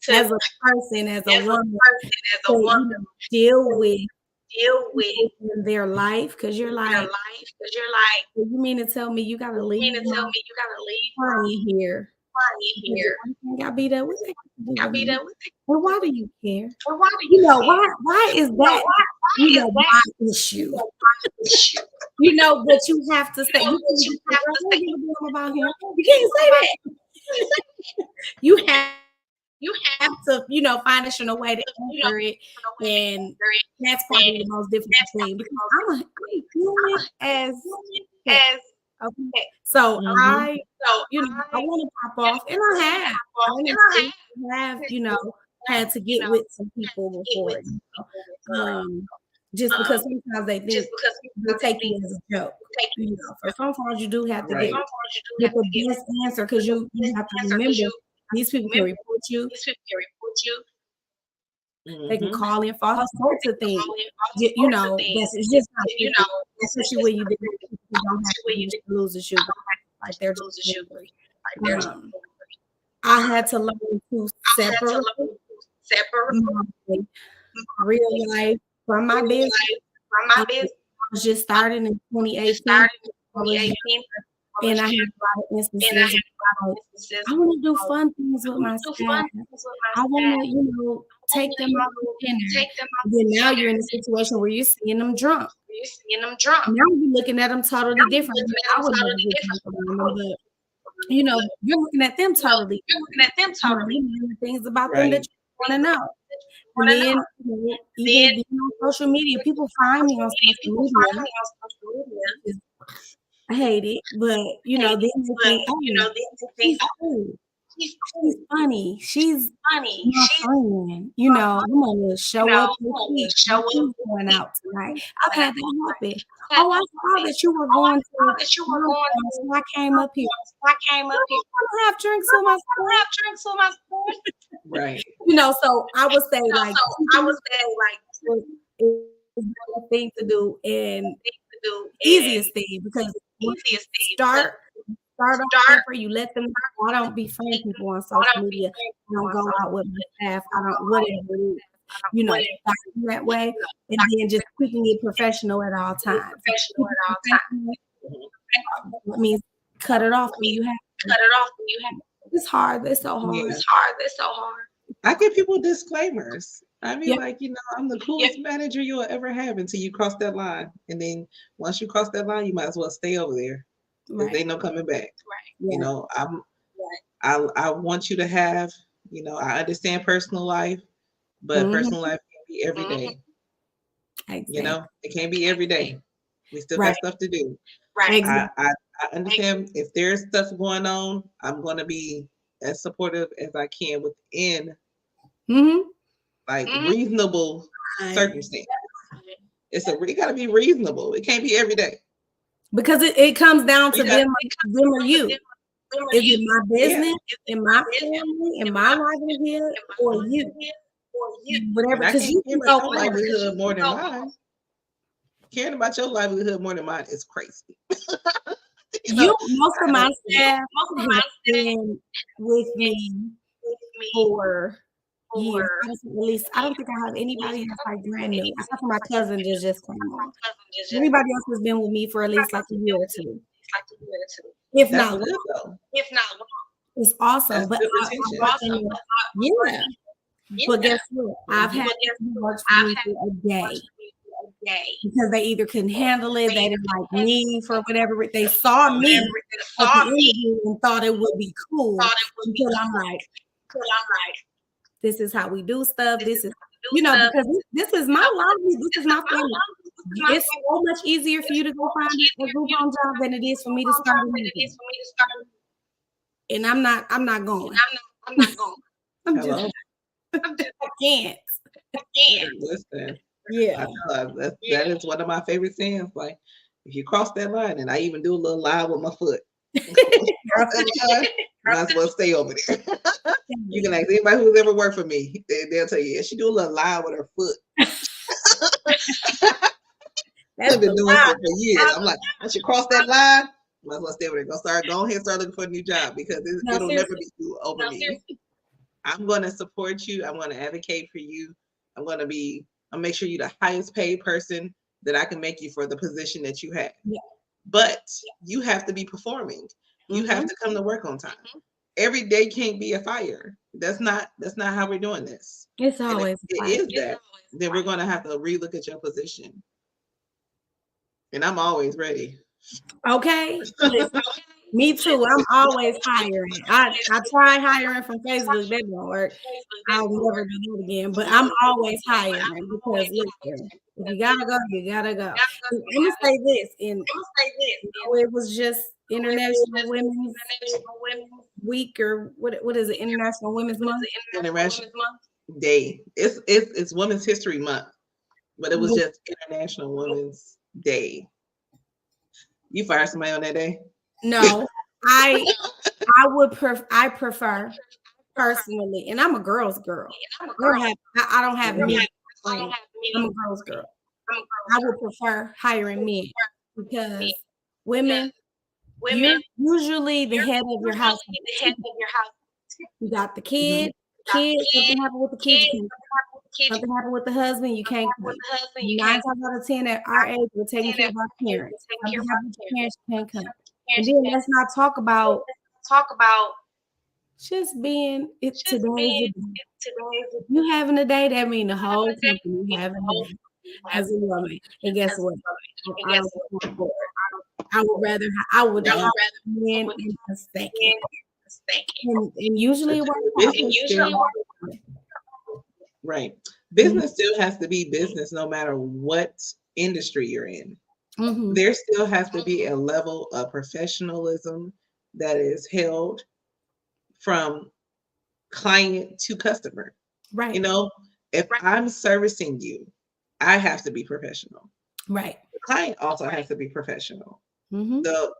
as a person, as a woman, to deal with in their life because you're like, you mean to tell me you gotta leave money here? I be there. What they got to do with me? Well, why do you care? Why is that? My issue. But you have to say you about him. You can't say that. You have to, find a way to answer it, and that's probably the most difficult thing because I'm a human as okay. So I want to pop off, and I have had to get with some people before, just because sometimes they think they take you as a joke. So sometimes you do have to get the best answer because you have to remember these people can report you. They can call in for all sorts of things. It's just not especially when you don't have to lose a shoe. Like they're just I had to learn to separate my real life from my business. I was just starting in 2018. And I have a lot of instances. I want to do fun things with my staff. I want to, take them out to dinner. Then now you're in a situation where you're seeing them drunk. Now you're looking at them totally different. I would never get drunk around them, but you're looking at them totally different. Things about them that you want to know. And then, even on social media, people find me on social media. I hate it, but then they think, she's funny. She's my friend. I'm gonna show up she's going out tonight. I've had that happen. Oh, I saw that you were going to so I came up here. I want to have drinks with my friend. Right. So I would say is the thing to do and easiest thing because start off where you let them know. I don't befriend people on social media. I don't go out with my staff. I don't whatever it is. That way, and then just keeping it professional at all times. That means cut it off when you have. It's hard. It's so hard. Yeah. I give people disclaimers. I mean, I'm the coolest manager you'll ever have until you cross that line. And then once you cross that line, you might as well stay over there. Because they no coming back. I want you to have, I understand personal life, but personal life can't be every day. Exactly. It can't be every day. We still got stuff to do. I understand if there's stuff going on, I'm going to be as supportive as I can within reasonable circumstances. It got to be reasonable. It can't be every day. Because it comes down to them or you. Is it my business, in my family, in my livelihood, or you? Whatever. Because you care about your livelihood more than mine. Caring about your livelihood more than mine is crazy. Most of my staff have been with me for years. At least I don't think I have anybody that's brand new. Except for my cousin just came on. Everybody else has been with me for at least a year or two. If not long. It's awesome. But but guess what? I've had to work for me for a day. because they either couldn't handle it, they didn't like me for whatever. They saw me at the interview and thought it would be cool until I'm like, this is how we do stuff. This is, because this is my livelihood. This is my family. It's so much easier for you to go find a group home job than it is for me to start anything. And I'm not going. I'm just, I can't. Listen. Yeah. That is one of my favorite sayings. Like, if you cross that line, and I even do a little lie with my foot, might as well stay over there. You can ask anybody who's ever worked for me. They'll tell you, yeah, she do a little lie with her foot. I've been doing it for years. I'm like, once you cross that line, might as well stay over there. Go ahead and start looking for a new job, because it'll never be too over me. I'm going to support you. I'm going to advocate for you. I'll make sure you're the highest paid person that I can make you for the position that you have. Yeah. But you have to be performing. You have to come to work on time. Every day can't be a fire. That's not how we're doing this. It's always then we're going to have to relook at your position. And I'm always ready. Okay. Me too. I'm always hiring. I tried hiring from Facebook. That didn't work. I'll never do it again. But I'm always hiring, because listen, if you gotta go, you gotta go. I'm gonna say this, it was just International Women's Week, or what is it? International Women's Month. International Day. It's Women's History Month, but it was just International Women's Day. You fired somebody on that day? No, I prefer personally, and I'm a girl's girl. I don't have men. I'm a girl's girl. I would prefer hiring men, because women, you're usually the head of your house. You got the kids. Something happened with the kids. Something happened with the husband. You can't. 9 times out of 10 at our age, we're taking care of our parents. Something happened with your parents, you can't come. And then let's not talk about just being it today. You having a day, that means the whole company having a day as a woman. And guess what? I would rather men in a second. And usually it works. Right. Business still has to be business no matter what industry you're in. There still has to be a level of professionalism that is held from client to customer. Right. If I'm servicing you, I have to be professional. Right. The client also has to be professional. The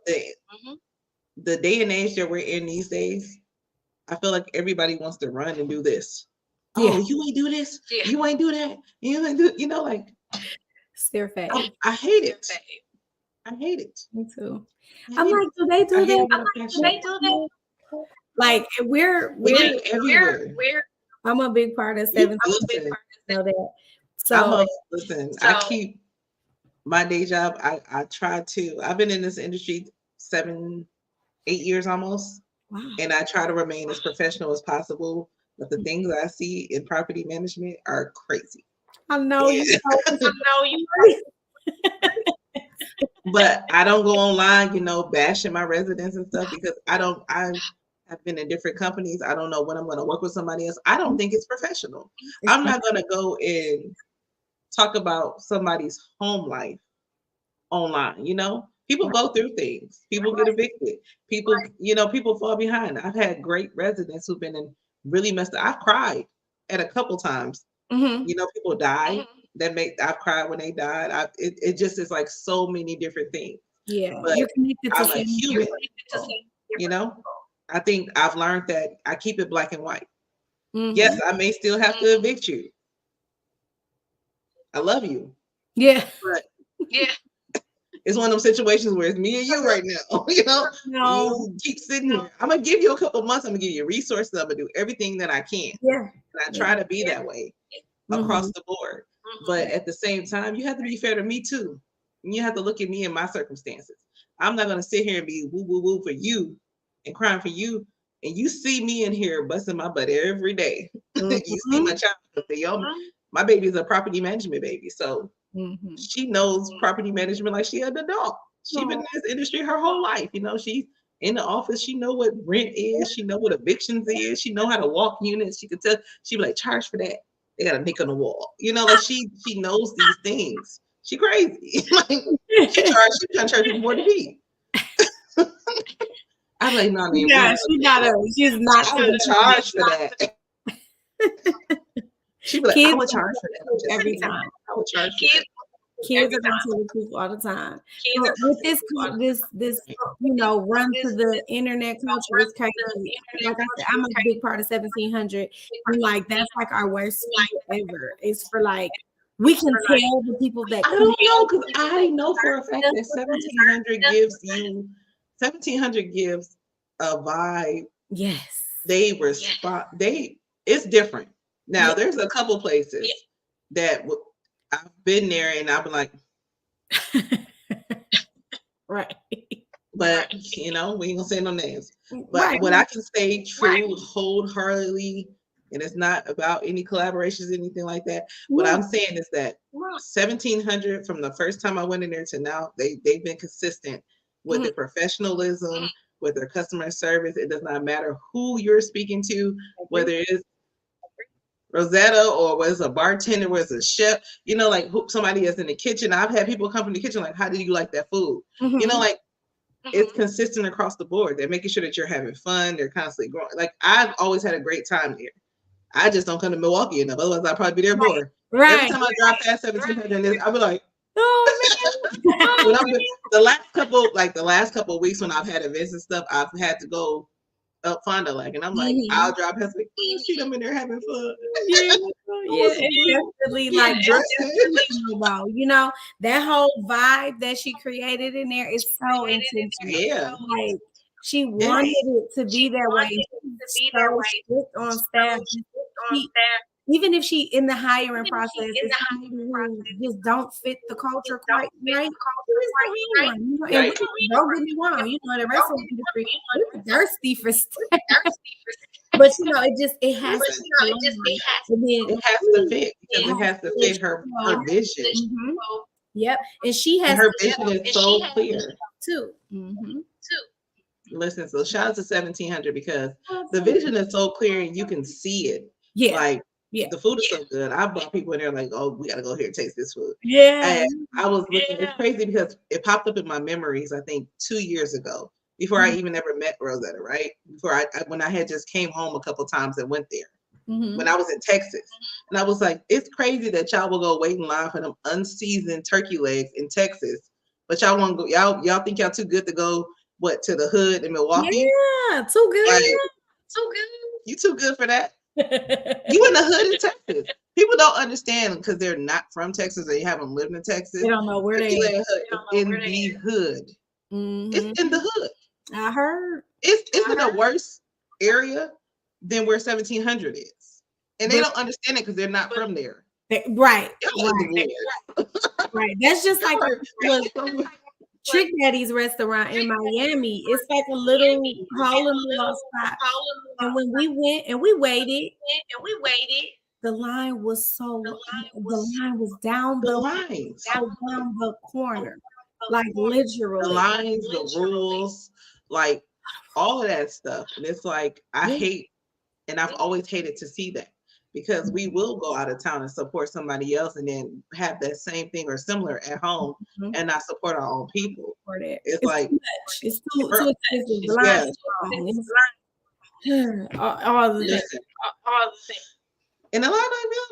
day and age that we're in these days, I feel like everybody wants to run and do this. Yeah. Oh, you ain't do this. Yeah. You ain't do that. You ain't do, like. It's their face. I hate it. I hate it. Me too. I'm like, do they do that? Like, we're everywhere. I'm a big part of 17. So listen, I keep my day job. I try to. I've been in this industry 7-8 years almost. Wow. And I try to remain as professional as possible. But the things I see in property management are crazy. I know you. But I don't go online, bashing my residents and stuff, because I have been in different companies. I don't know when I'm going to work with somebody else. I don't think it's professional. I'm not going to go and talk about somebody's home life online. People go through things. People get evicted. People, people fall behind. I've had great residents who've been in really messed up. I've cried at a couple times. People die. I've cried when they died. It just is like so many different things. Yeah, but you're connected to I'm a human. I think I've learned that I keep it black and white. Yes, I may still have to evict you. I love you. Yeah, but it's one of those situations where it's me and you right now. You keep sitting here. I'm gonna give you a couple months. I'm gonna give you resources. I'm gonna do everything that I can. Yeah, and I try to be that way across the board. But at the same time, you have to be fair to me too. And you have to look at me and my circumstances. I'm not gonna sit here and be woo woo woo for you and crying for you. And you see me in here busting my butt every day. You see my child. my baby is a property management baby, so she knows property management like she had an adult. She's been in this industry her whole life. You know, she's in the office. She know what rent is. She know what evictions is. She know how to walk units. She could tell. She be like, charge for that. They got a nick on the wall. You know, like she knows these things. She crazy. Like she trying to charge people more than me. I'm like, no, man. Yeah, she's not. I would charge for that. She be like, I would charge for that every time. I would charge for that. Kids are going to tell the truth all the time. With this, you know, run to the internet culture is crazy. Like I said, I'm a big part of 1700. And like, that's like our worst ever. It's for like, we can tell the people that. I don't know, because I know for a fact that 1700 gives a vibe. Yes. They respond. It's different. Now, there's a couple places that I've been there and I've been like, right. But you know, we ain't gonna say no names. But what I can say true, wholeheartedly, and it's not about any collaborations, anything like that. What I'm saying is that 1700, from the first time I went in there to now, they've been consistent with their professionalism, with their customer service. It does not matter who you're speaking to, whether it's Rosetta or was a bartender, was a chef, you know, like somebody is in the kitchen. I've had people come from the kitchen like, how do you like that food? You know, like it's consistent across the board. They're making sure that you're having fun. They're constantly growing. Like I've always had a great time there. I just don't come to Milwaukee enough. Otherwise I'd probably be there more. Every time I drive past 1700, I'll be like, oh man. When the last couple of weeks when I've had events and stuff, I've had to go up Fond du Lac, and I'm like, I'll drive past, like, you see them in there having fun. Definitely like, you know, that whole vibe that she created in there is so intentional. Like she wanted it to be that way. So strict on staff. Even if she in the hiring process is just don't fit the culture quite right, don't get me wrong, you know, the rest of the industry we're thirsty for stuff. But you know, it has to fit, because it has to fit her vision. Yep, and she has her vision is so clear too. Listen, so shout out to 1700 because the vision is so clear and you can see it. Like the food is so good. I brought people in there like, oh, we gotta go here and taste this food. And I was looking, it's crazy because it popped up in my memories, I think 2 years ago, before I even ever met Rosetta, right? Before when I had just came home a couple times and went there. When I was in Texas. And I was like, it's crazy that y'all will go wait in line for them unseasoned turkey legs in Texas. But y'all want to go, y'all think y'all too good to go to the hood in Milwaukee? Yeah, too good. Like, too good. You too good for that. You in the hood in Texas. People don't understand because they're not from Texas or they haven't lived in Texas. They don't know where they are. In the hood. It's in the hood. I heard. It's in a worse area than where 1700 is. And they don't understand it because they're not from there. Right. That's just like Trick Daddy's restaurant in Miami. It's like a little hole in the wall spot. And when we went and we waited, the line was down down the corner. Like literally. The lines, the rules, like all of that stuff. And it's like I hate, and I've always hated to see that. Because we will go out of town and support somebody else and then have that same thing or similar at home and not support our own people. It's like too much. It's too expensive. All the things. And a lot of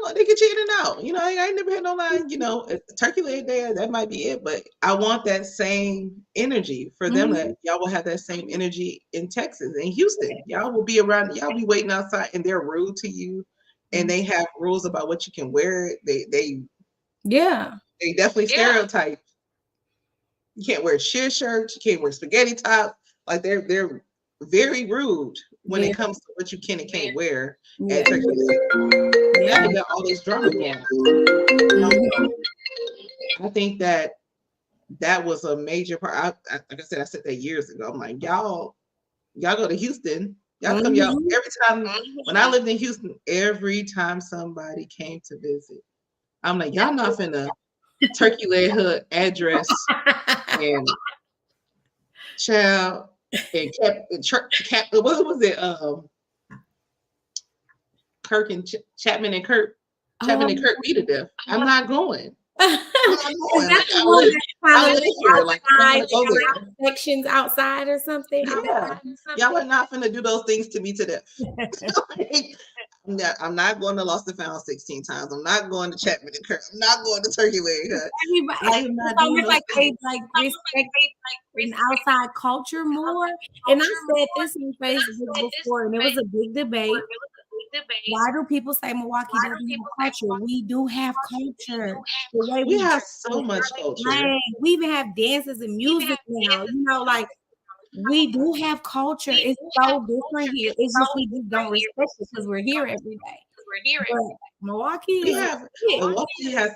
them, they get you in and out. You know, I ain't never had no line, you know, if the turkey leg there, that might be it. But I want that same energy for them, that y'all will have that same energy in Texas, in Houston. Y'all will be around, y'all be waiting outside and they're rude to you. And they have rules about what you can wear. They definitely stereotype. You can't wear sheer shirts. You can't wear spaghetti tops. Like they're very rude when it comes to what you can and can't wear at Turkey. Now they got all this drama going on. I think that was a major part. Like I said that years ago. I'm like, y'all go to Houston. Y'all come, y'all every time when I lived in Houston, every time somebody came to visit, I'm like, y'all not finna turkey leg her address and child and what was it? Kirk and Chapman and Kirk. Chapman and Kirk beat to death. I'm not going. I'm not going. That's the one that's kind of here. Like, I'm go there. Sections outside or something. Yeah. Y'all are not finna do those things to me to death. I'm not going to Lost and Found 16 times. I'm not going to Chapman and Kirk. I'm not going to Turkey Leg Hut. It's like they respect an outside culture more. And I said this on Facebook before, and it was a big debate. Why do people say Milwaukee doesn't have culture? We do have culture. The way we have so much culture. Right. We even have dances and music now. You know, like we do have culture. It's so different here. It's just we just don't respect it because we're here every day. But Milwaukee has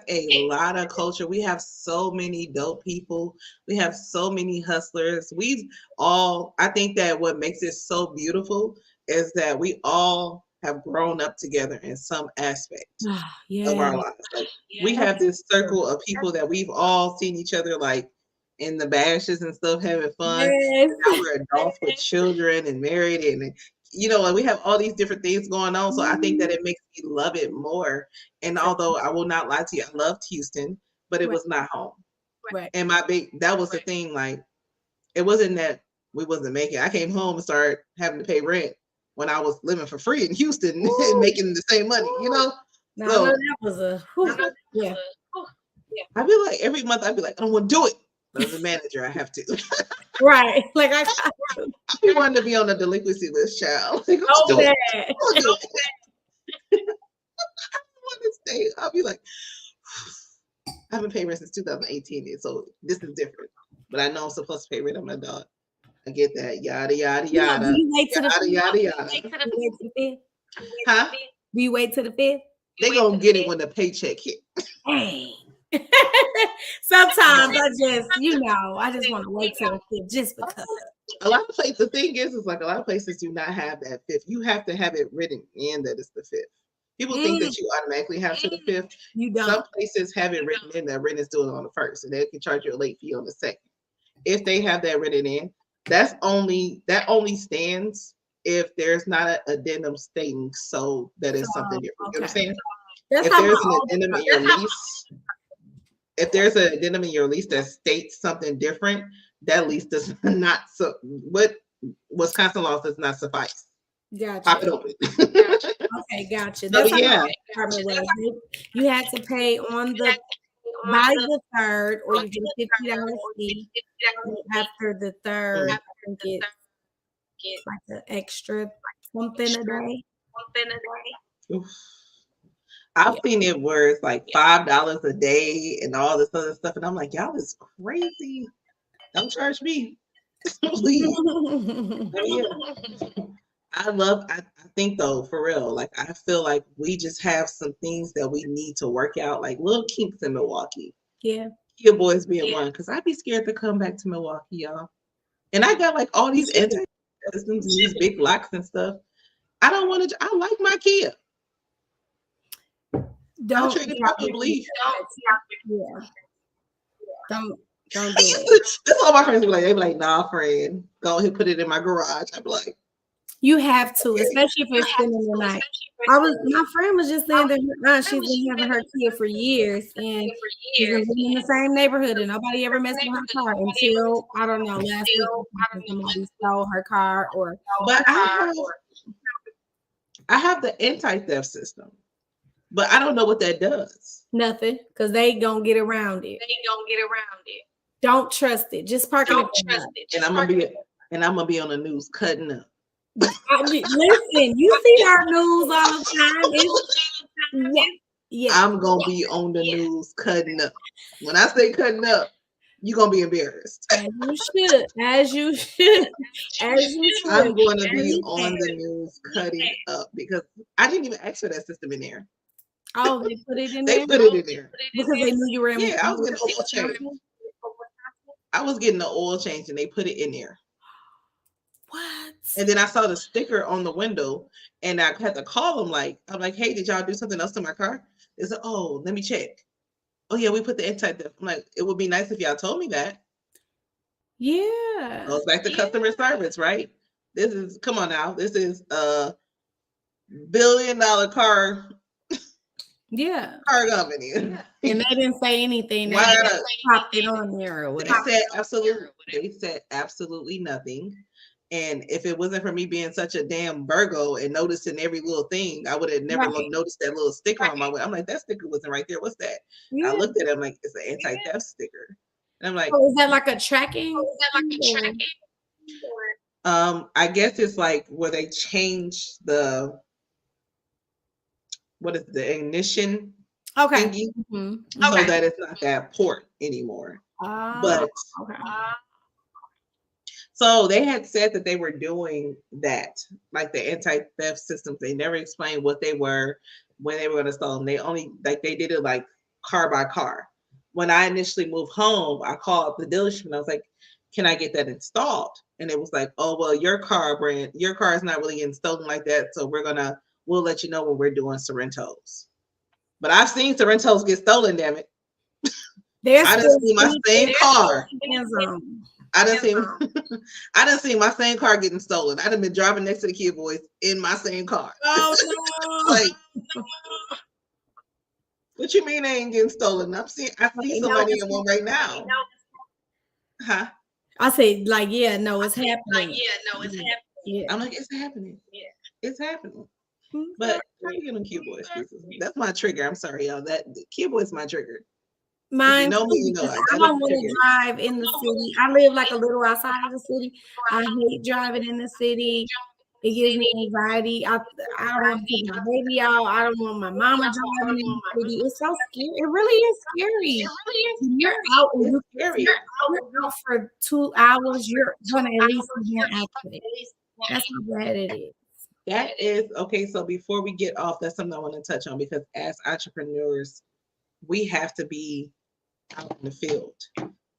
a lot of culture. We have so many dope people. We have so many hustlers. I think that what makes it so beautiful is that we all have grown up together in some aspect of our lives. Like we have this circle of people that we've all seen each other like in the bashes and stuff, having fun. Now we're adults with children and married, and we have all these different things going on. So I think that it makes me love it more. And although I will not lie to you, I loved Houston, but it was not home. Right. And that was the thing. Like it wasn't that we wasn't making. I came home and started having to pay rent when I was living for free in Houston and making the same money, No, so that was I'd be like, every month I'd be like, I don't want to do it. But as a manager, I have to. Right. Like I wanted to be on the delinquency list, child. Like, do it. I want to stay. I'll be like, I haven't paid rent since 2018, so this is different. But I know I'm supposed to pay rent on my dog. I get that. Yada yada yada. Do you wait to the yada yada. Huh? Do you wait to the 5th? They gonna get it when the paycheck hit. Hey. Sometimes I just want to wait till the 5th just because. A lot of places, the thing is like a lot of places do not have that 5th. You have to have it written in that it's the 5th. People think that you automatically have to the 5th. You don't. Some places have it written in that rent is due on the 1st, and they can charge you a late fee on the 2nd. If they have that written in, that only stands if there's not an addendum stating so that is something different. You know what I'm saying? If there's an addendum in your lease, if there's an addendum in your lease that states something different, that lease does not. So what Wisconsin law does not suffice. Gotcha. Pop it open. Okay, gotcha. That's you had to pay by the 3rd, or you get $50 fee. After the 3rd, I think it's like an extra something a day. I've seen it where it's like $5 a day and all this other stuff, and I'm like, y'all is crazy. Don't charge me. Please. I think though, for real, like I feel like we just have some things that we need to work out, like little kinks in Milwaukee. Yeah. Your boys being one, because I'd be scared to come back to Milwaukee, y'all. And I got like all these systems and these big locks and stuff. I don't want to. I like my Kia. Don't trade it probably. Yeah. Don't do it. That's all my friends be like. They be like, nah, friend, go ahead, put it in my garage. I be like, you have to, especially if you're spending the night. My friend was just saying that her aunt, she's been having her Kia for years, and she's been living in the same neighborhood, and nobody ever messed with her car until, I don't know, last week somebody stole her car But I have the anti-theft system, but I don't know what that does. Nothing, because they gonna get around it. Don't trust it. Just park it. And I'm gonna be on the news cutting up. Listen, you see our news all the time. Yeah. I'm gonna be on the news cutting up. When I say cutting up, you're gonna be embarrassed. As you should. I'm going to be on the news cutting up because I didn't even ask for that system in there. Oh, they put it in there? They put it in there. Because they knew you were in. Yeah, I was getting oil change. I was getting the oil change and they put it in there. What? And then I saw the sticker on the window and I had to call them I'm like, hey, did y'all do something else to my car? It's like, oh, let me check. Oh yeah, we put the anti-theft. I'm like, it would be nice if y'all told me that. Yeah. Goes back to customer service, right? This is come on now. This is a $1 billion Yeah. car company. And they didn't say anything. They Why just not? popped it on there or They whatever. said absolutely nothing. And if it wasn't for me being such a damn Virgo and noticing every little thing, I would have never Right. noticed that little sticker on my way. I'm like, that sticker wasn't right there. What's that? I Yeah. looked at it. I'm like, it's an anti-theft sticker. And I'm like, So is that like a tracking? I guess it's like where they change the what is the ignition Okay. thingy so that it's not that port anymore. But okay. so they had said that they were doing that, like the anti-theft systems. They never explained what they were, when they were going to install them. They only like they did it like car by car. When I initially moved home, I called the dealership and I was like, "Can I get that installed?" And it was like, "Oh well, your car is not really getting stolen like that, so we'll let you know when we're doing Sorrentos." But I've seen Sorrentos get stolen. Damn it! I didn't see my same car. I didn't see my same car getting stolen. I done been driving next to the Kid Boys in my same car. Oh no! Like, what you mean they ain't getting stolen? I see somebody in one right now. Huh? I say like, yeah, no, it's happening. Yeah. I'm like, it's happening. Yeah, it's happening. But try to get them Kid Boys pieces. That's my trigger. I'm sorry, y'all. That Kid Boys my trigger. Mine, you know me, you know, I don't want to drive in the city. I live like a little outside of the city. I hate driving in the city. It gives me anxiety. I don't want to take my baby out. I don't want my mama driving in the city. It's so scary. It really is scary. You're out and you're out for 2 hours. You're gonna at least be an accident. That's how bad it is. That is okay. So before we get off, that's something I want to touch on because as entrepreneurs, we have to be out in the field.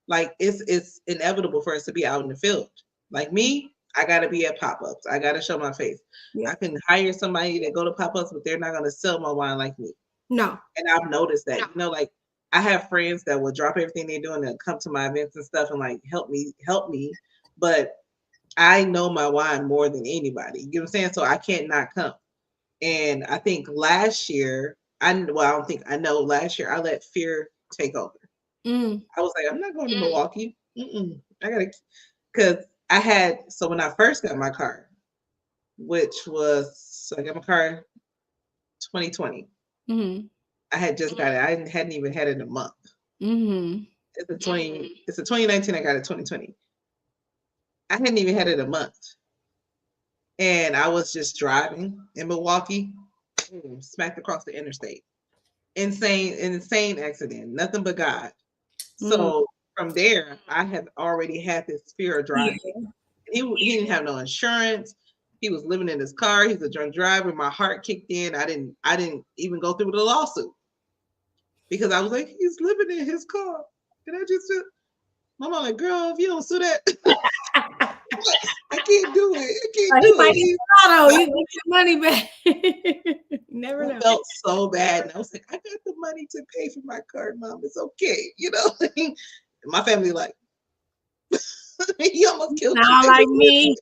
Like it's inevitable for us to be out in the field. Like me, I gotta be at pop-ups. I gotta show my face. Yeah. I can hire somebody to go to pop-ups, but they're not gonna sell my wine like me. No. And I've noticed that. You know, like I have friends that will drop everything they're doing and come to my events and stuff and like help me. But I know my wine more than anybody. You know what I'm saying? So I can't not come. And I think last year, I know last year I let fear take over. I was like, I'm not going to Milwaukee. I gotta, because when I first got my car, I got my car 2020. I had just got it. I hadn't even had it a month. It's a 2019. I got it 2020. I hadn't even had it a month. And I was just driving in Milwaukee, smacked across the interstate. Insane accident. Nothing but God. So from there, I have already had this fear of driving. He didn't have no insurance. He was living in his car. He's a drunk driver. My heart kicked in. I didn't even go through the lawsuit because I was like, he's living in his car. And I just said, my mom like, girl, if you don't sue that, I can't do it. I can't do it. You get your money back. Never know. I felt so bad. And I was like, I got the money to pay for my car, Mom. It's okay. You know, my family like, he almost killed you. Like me.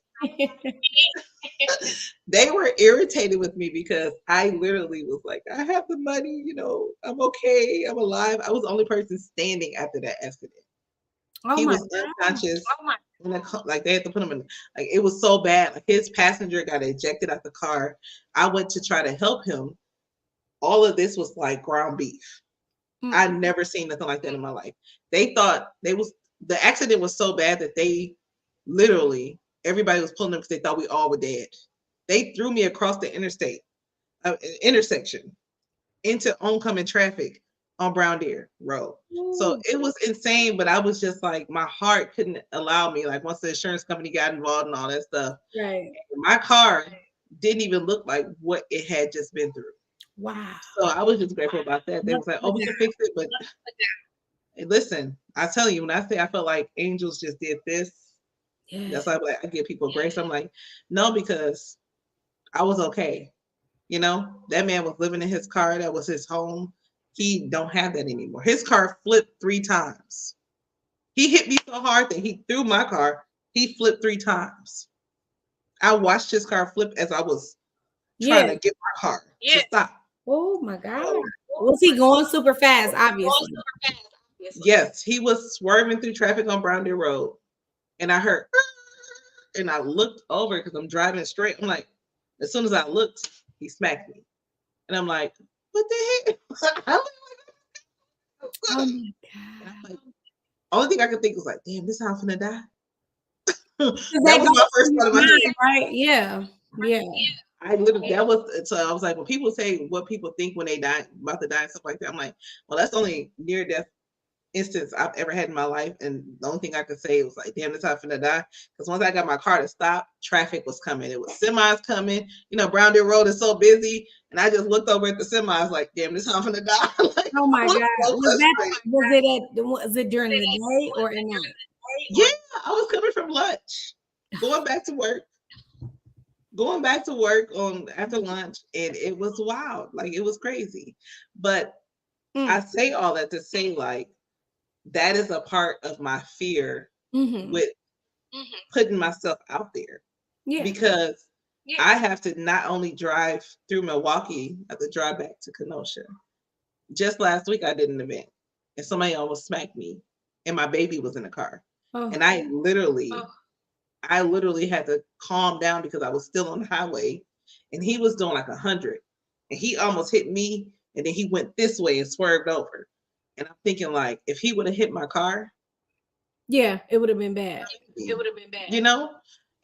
They were irritated with me because I literally was like, I have the money, you know, I'm okay, I'm alive. I was the only person standing after that accident. He was unconscious. Like they had to put him in. Like it was so bad. Like his passenger got ejected out the car. I went to try to help him. All of this was like ground beef. I'd never seen nothing like that in my life. They thought the accident was so bad that they literally everybody was pulling them because they thought we all were dead. They threw me across the intersection into oncoming traffic on Brown Deer Road. So it was insane, but I was just like, my heart couldn't allow me. Like once the insurance company got involved and all that stuff, right? My car didn't even look like what it had just been through. Wow. So I was just grateful about that. They was like, oh, we can fix it. But listen, I tell you, when I say I felt like angels just did this, that's why I give people grace. I'm like, no, because I was okay. You know, that man was living in his car. That was his home. He don't have that anymore. His car flipped 3 times. He hit me so hard that he threw my car. He flipped 3 times. I watched his car flip as I was trying to get my car to stop. Oh my God. Was he going super fast, obviously? Yes, he was swerving through traffic on Brown Deer Road. And I heard, and I looked over because I'm driving straight. I'm like, as soon as I looked, he smacked me. And I'm like, what the heck? Oh my God. Like, only thing I could think was like, damn, this how I'm finna die. That was my first thought of my head. Right? Yeah. Yeah. I literally, that was, so I was like, when people say what people think when they die, about to die and stuff like that, I'm like, well, that's the only near death instance I've ever had in my life. And the only thing I could say was like, damn, this how I'm finna die. Because once I got my car to stop, traffic was coming. It was semis coming. You know, Brown Deer Road is so busy. And I just looked over at the semis like, damn, this how I'm finna die. Like, oh my God. Was it during the day or at night? Yeah, I was coming from lunch, going back to work on after lunch, and it was wild. Like, it was crazy. But I say all that to say, like, that is a part of my fear with putting myself out there. Yeah. Because I have to not only drive through Milwaukee, I have to drive back to Kenosha. Just last week I did an event and somebody almost smacked me and my baby was in the car. Oh. And I literally had to calm down because I was still on the highway and he was doing like 100 and he almost hit me and then he went this way and swerved over. And I'm thinking, like, if he would have hit my car, yeah, it would have been bad. You know?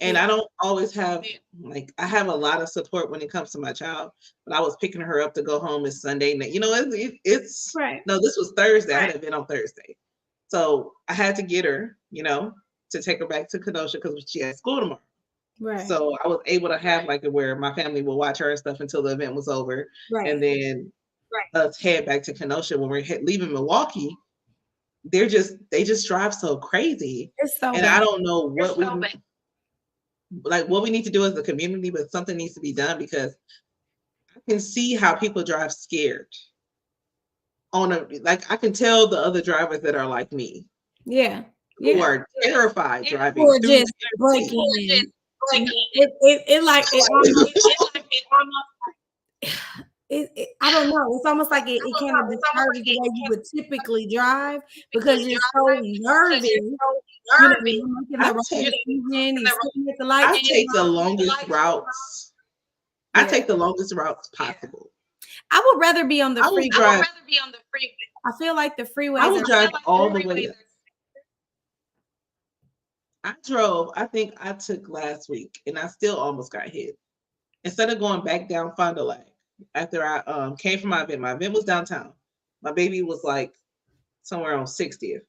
And I don't always have, like, I have a lot of support when it comes to my child, but I was picking her up to go home this Sunday. You know, it's right. No, this was Thursday. Right. I had an event on Thursday. So I had to get her, you know, to take her back to Kenosha because she had school tomorrow. Right. So I was able to have like where my family will watch her and stuff until the event was over. Right. And then us head back to Kenosha when we're leaving Milwaukee. They just drive so crazy. It's so and bad. I don't know what what we need to do as a community, but something needs to be done because I can see how people drive scared. I can tell the other drivers that are like me. Yeah. Who are terrified driving. Or just breaking. I don't know. It's almost like it kind of disturbs the way you would typically drive because you're so nervous. I take the longest routes. I take the longest routes possible. I would rather be on the freeway. I feel like the freeway. I would drive all the way. I drove. I think I took last week, and I still almost got hit. Instead of going back down Fond du Lac, after I came from my event was downtown. My baby was like somewhere on 60th.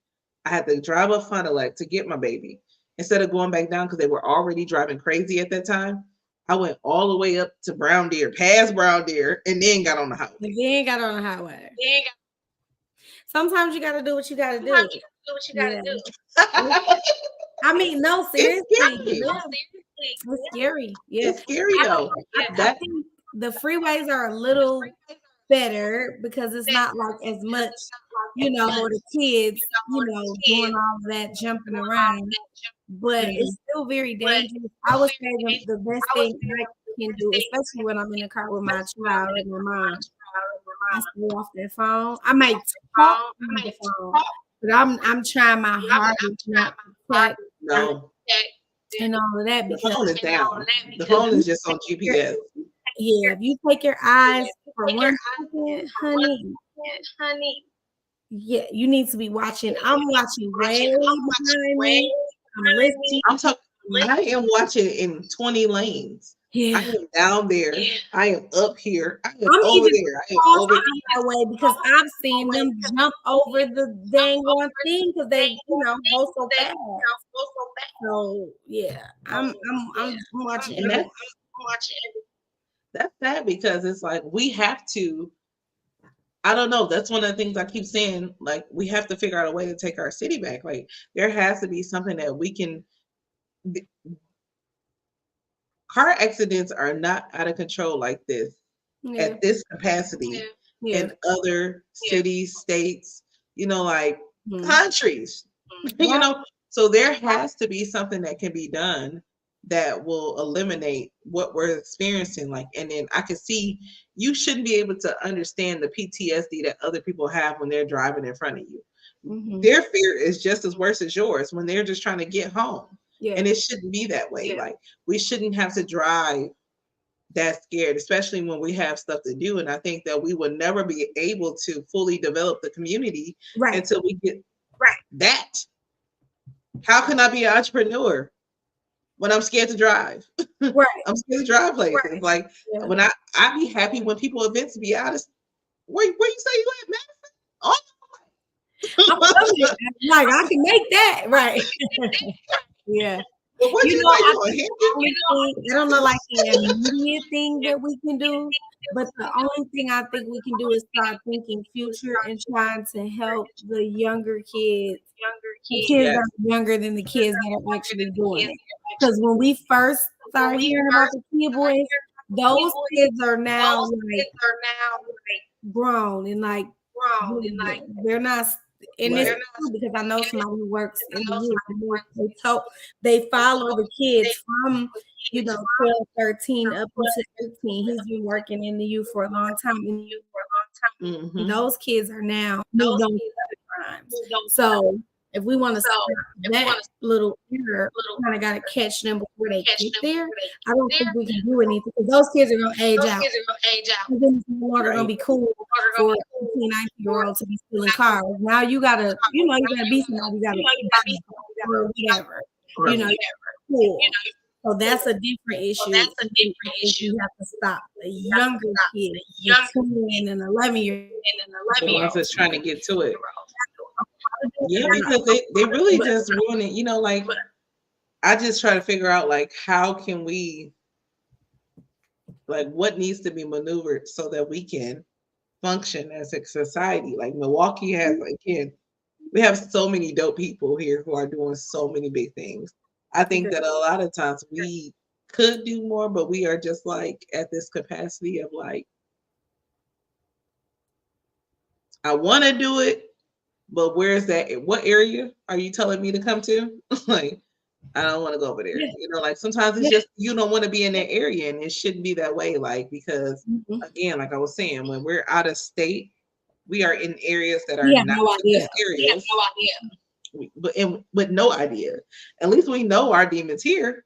I had to drive up Fond du Lac to get my baby. Instead of going back down because they were already driving crazy at that time, I went all the way up to Brown Deer, past Brown Deer, and then got on the highway. Sometimes you got to do what you got to do. I mean, no, seriously. It's scary. Yeah. It's scary, though. I think the freeways are a little better because it's not like as much, you know, for the kids, you know, doing all of that jumping around. But it's still very dangerous. I would say the best thing I can do, especially when I'm in the car with my child and my mom, I stay off their phone. I might talk on the phone, but I'm trying my hardest not to check and all of that. The phone is down. The phone is just on GPS. Yeah, if you take your eyes for 1 second, honey. Yeah, you need to be watching. I'm watching way behind me. I'm listening. I am watching in 20 lanes. Yeah. I am down there. Yeah. I am up here. I am over there. I am over that way because I've seen them jump over the dang one thing because they, you know, go so fast. So yeah, I'm watching. And that's sad because it's like we have to. I don't know. That's one of the things I keep saying. Like, we have to figure out a way to take our city back. Like, there has to be something that we can. Car accidents are not out of control like this at this capacity in other cities, states, like countries, so there has to be something that can be done that will eliminate what we're experiencing. Like, and then I can see you shouldn't be able to understand the PTSD that other people have when they're driving in front of you. Their fear is just as worse as yours when they're just trying to get home. And it shouldn't be that way. Like, we shouldn't have to drive that scared, especially when we have stuff to do. And I think that we will never be able to fully develop the community until we get that. How can I be an entrepreneur when I'm scared to drive? I'm scared to drive places. Like, when I be happy when people events be out of where you say you at, Madison? Oh, I'm like, I can make that right. But what you I don't know, like the immediate thing that we can do, but the only thing I think we can do is start thinking future and trying to help the younger kids. The kids that are younger than the kids that are actually doing it. Because when we first started hearing about the kid boys, those kids are now like grown and like they're not. And it's true because I know somebody who works in the youth. They follow the kids from 12, 13 up to 18. He's been working in the youth for a long time. And those kids are now moved on to other crimes. So if we want to stop that little error, we kind of got to catch them before they get there. I don't think we can do anything because those kids are going to age out. And then it's no longer going to be cool for 18, 19-year-olds to be stealing cars. Now you got to, you got to be somebody, you got to or whatever. Cool. So that's a different issue. You have to stop the younger kids, the 10 and 11-year-olds. The ones that's trying to get to it. Yeah, because they really just ruin it. Like, I just try to figure out, like, how can we, like, what needs to be maneuvered so that we can function as a society. Like, Milwaukee has, again, we have so many dope people here who are doing so many big things. I think that a lot of times we could do more, but we are just like at this capacity of like, I want to do it, but where's that? What area are you telling me to come to? Like, I don't want to go over there. Like, sometimes it's just you don't want to be in that area, and it shouldn't be that way. Like, because again, like I was saying, when we're out of state, we are in areas that are not areas. We have no idea. With no idea. At least we know our demons here.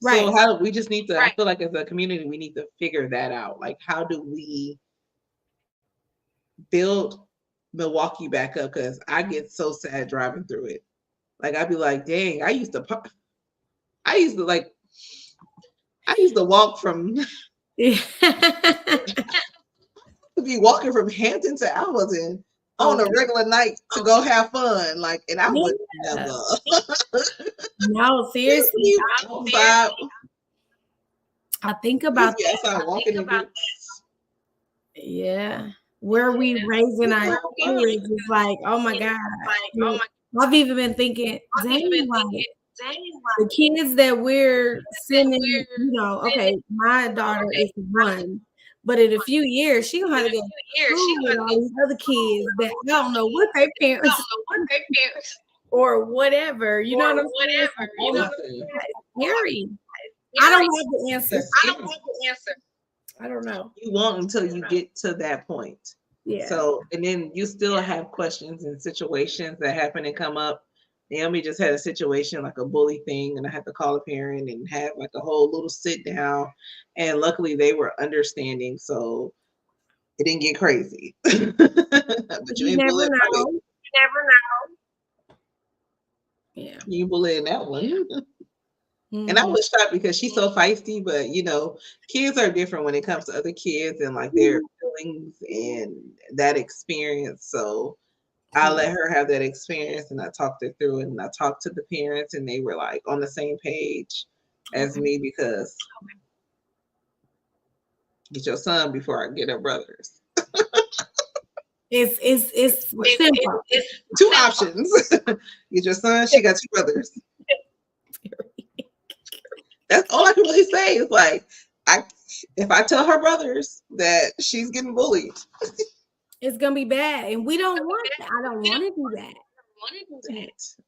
Right. So how do we just need to? I feel like as a community, we need to figure that out. Like, how do we build Milwaukee back up? Because I get so sad driving through it. Like, I'd be like, dang, I used to walk from be walking from Hampton to Alberton on a regular night to go have fun. Like, and I would never. No, seriously. I think about that. Yeah. Where we raising our kids is like, oh my God. I've even been thinking, dang, the kids that we're sending, okay, my daughter is one, but in a few years, she's gonna have to go to school with all these other kids that I don't know what their parents or whatever. You know what I'm saying? It's scary. I don't have the answer. I don't know. You won't until you get to that point. Yeah. So, and then you still have questions and situations that happen and come up. Naomi just had a situation like a bully thing, and I had to call a parent and have like a whole little sit down. And luckily, they were understanding, so it didn't get crazy. But you never know. You never know. Yeah, you bully in that one. And I was shocked because she's so feisty, but kids are different when it comes to other kids and like their feelings and that experience. So I let her have that experience and I talked her through it, and I talked to the parents and they were like on the same page as me because get your son before I get her brothers. It's simple. It's two options. Get your son, she got two brothers. That's all I can really say. Is like, if I tell her brothers that she's getting bullied, It's gonna be bad, and we don't want that. I don't want to do that.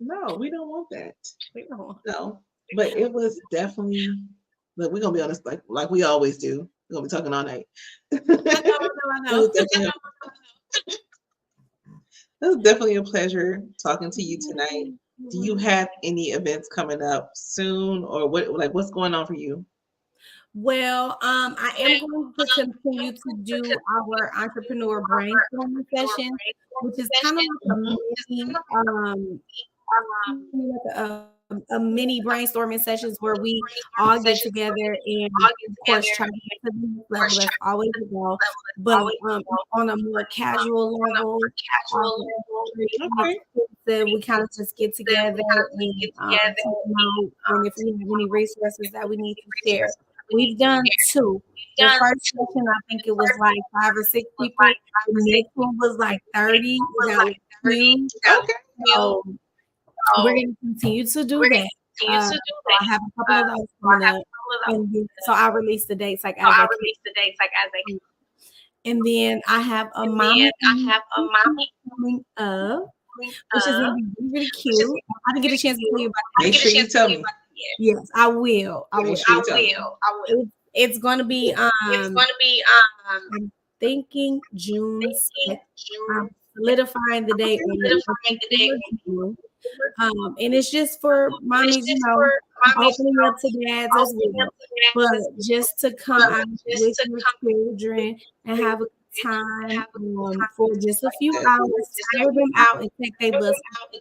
No, we don't want that. We don't. No, but it was definitely. Look, we're gonna be honest, like we always do. We're gonna be talking all night. I know. It was definitely a pleasure talking to you tonight. Do you have any events coming up soon, or what? Like, what's going on for you? Well, I am going to continue to do our entrepreneur brainstorming session, which is kind of like a mini brainstorming sessions where we all get together and, of course, try to get to the next level. That's always the goal, but on a more casual level. Then we kind of just get together and if we have any resources that we need to share. We've done 2. The first session, I think it was like 5 or 6 people. The next one was like 30. That was huge. So we're going to continue to do that. I have a couple of those coming up. So I'll release the dates like as I can. And then I have a mommy coming up, which is going to be really cute. I didn't get a chance to tell you about that. Make sure you tell me. Yes, I will. It's going to be I'm thinking June 2nd. I'm solidifying the date. And it's just for mommies, opening up to dads as well. But just to come out with your children and have a time for just a few hours, tire them out and take their bus out.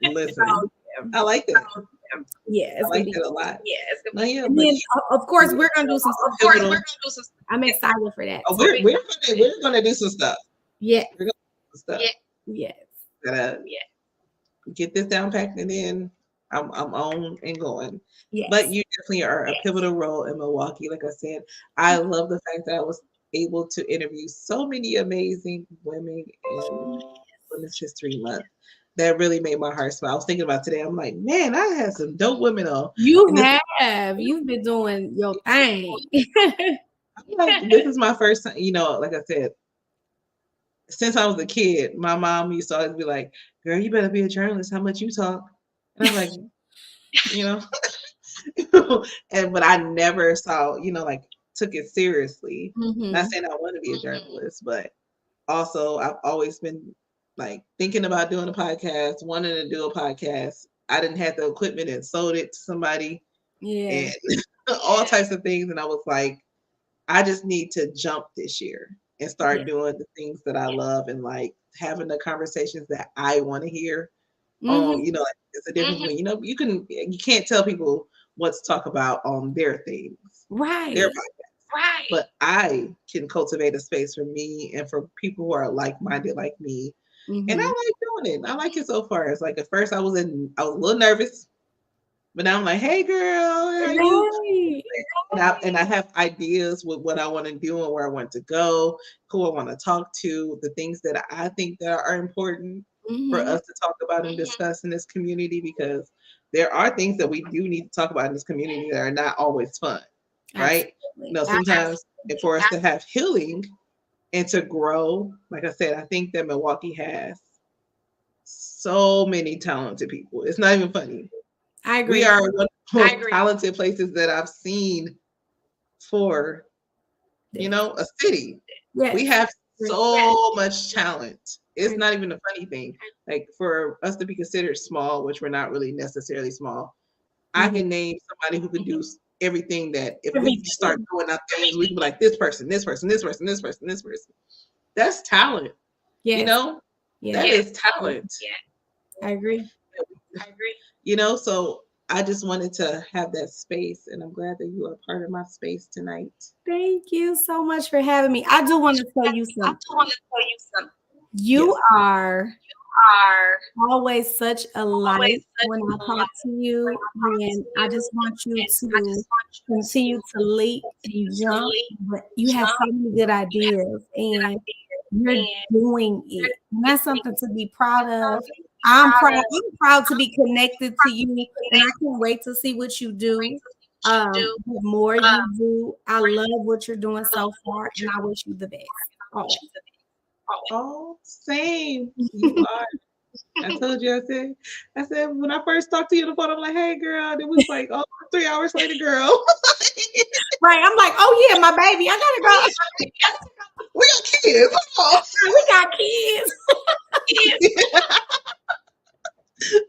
Listen, I like that. Yeah, I like that a lot. Yeah, and then, of course, we're gonna do some stuff. I'm excited for that. Oh, we're gonna do some stuff. Yeah, we're gonna do some stuff. Yes. Gotta get this down packed, and then I'm on and going. Yes. But you definitely are a pivotal role in Milwaukee. Like I said, I love the fact that I was able to interview so many amazing women in Women's History Month. That really made my heart smile. I was thinking about today. I'm like, man, I had some dope women on. You've been doing your thing. Like, this is my first time, like I said, since I was a kid, my mom used to always be like, girl, you better be a journalist. How much you talk? And I'm like, but I never saw, took it seriously. Mm-hmm. Not saying I want to be a journalist, but also I've always been like thinking about doing a podcast, wanting to do a podcast. I didn't have the equipment and sold it to somebody. Yeah. And all types of things. And I was like, I just need to jump this year and start doing the things that I love and like having the conversations that I want to hear. Mm-hmm. It's a difference between, you can't tell people what to talk about on their things. Right. Their podcast. Right. But I can cultivate a space for me and for people who are like-minded like me. Mm-hmm. And I like doing it. I like it so far. It's like at first I was a little nervous, but now I'm like, hey girl, how you? And I have ideas with what I want to do and where I want to go, who I want to talk to, the things that I think that are important for us to talk about and discuss in this community, because there are things that we do need to talk about in this community that are not always fun, right? Sometimes for us to have healing and to grow, like I said, I think that Milwaukee has so many talented people. It's not even funny. I agree. We are one of the most talented places that I've seen for, a city. Yes. We have so much talent. It's not even a funny thing. Like for us to be considered small, which we're not really necessarily small, I can name somebody who can do everything that if we start doing our things, we can be like this person, this person, this person, this person, this person. That's talent. Yes. That is talent. Yeah. I agree. So I just wanted to have that space, and I'm glad that you are part of my space tonight. Thank you so much for having me. I do want to tell you something. You are always such a light when I talk to you, and I just want you to continue to leap and jump. But you have so many good ideas, and you're doing it. And that's something to be proud of. I'm proud to be connected to you, and I can't wait to see what you do. The more you do, I love what you're doing so far, and I wish you the best. Always. Oh, same. You are. I told you, I said, when I first talked to you on the phone, I'm like, hey, girl. And it was like, oh, 3 hours later, girl. Right. I'm like, oh, yeah, my baby. I got to go. We got kids. We got kids.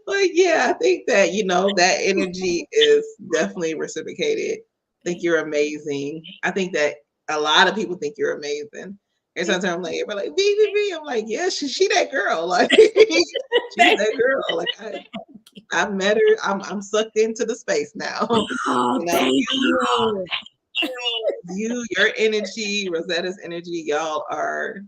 But yeah, I think that, that energy is definitely reciprocated. I think you're amazing. I think that a lot of people think you're amazing. And sometimes I'm like, everybody like, B. I'm like, yeah, she that girl. Like, she's that girl. Like, I've met her. I'm sucked into the space now. Oh, thank you. Your energy, Rosetta's energy, y'all are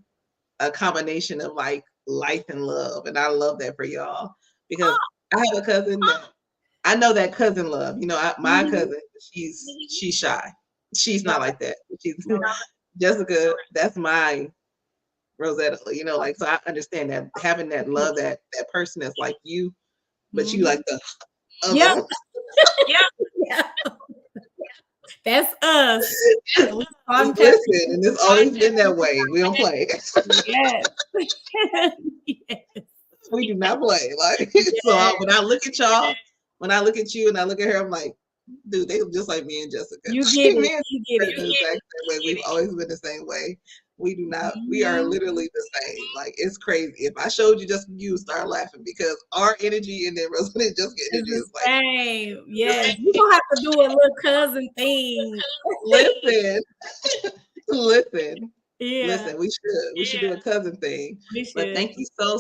a combination of like life and love. And I love that for y'all because I have a cousin that I know that cousin love. My cousin, she's shy. She's not like that. She's Jessica, that's my Rosetta, like, so I understand that having that love, that person that's like you, but you like the other. Yep. Yeah. That's us. Listen, and it's always been that way. We don't play. Yes. Yes. We do not play. Like, so when I look at y'all, when I look at you and I look at her, I'm like, dude, they look just like me and Jessica. You get it. You get it. The exact same way. We've always been the same way. We do not. We are literally the same. Like, it's crazy. If I showed you just you start laughing because our energy and then Rosetta's just energy is like same. Yes, you don't have to do a little cousin thing. Listen. Yeah. Listen, we should do a cousin thing. But thank you so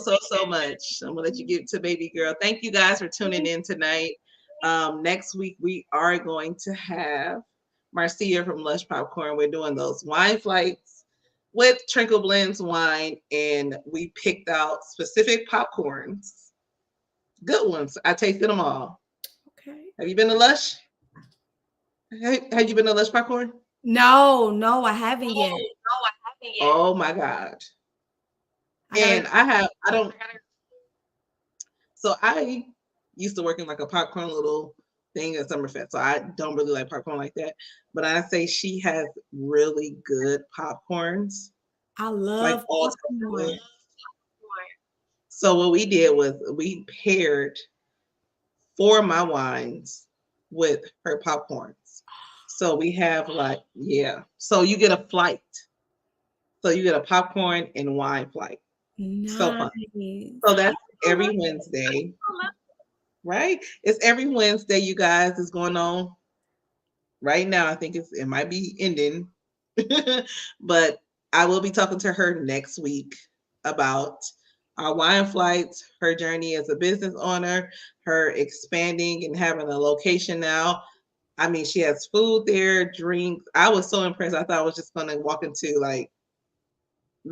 much. I'm gonna let you get to baby girl. Thank you guys for tuning in tonight. Next week we are going to have Marcia from Lush Popcorn. We're doing those wine flights with Trinkle Blends wine, and we picked out specific popcorns, good ones. I tasted them all. Okay. Have you been to Lush? Have you been to Lush Popcorn? No, I haven't yet. Oh my God. So I used to work in like a popcorn little thing at Summerfest. So I don't really like popcorn like that. But I say she has really good popcorns. I love popcorn. So what we did was we paired 4 of my wines with her popcorns. So we have so you get a flight. So you get a popcorn and wine flight. Nice. So fun. So that's every Wednesday. Right? It's every Wednesday, you guys, is going on right now. I think it might be ending. But I will be talking to her next week about our wine flights, her journey as a business owner, her expanding and having a location now. I mean, she has food there, drinks. I was so impressed. I thought I was just going to walk into like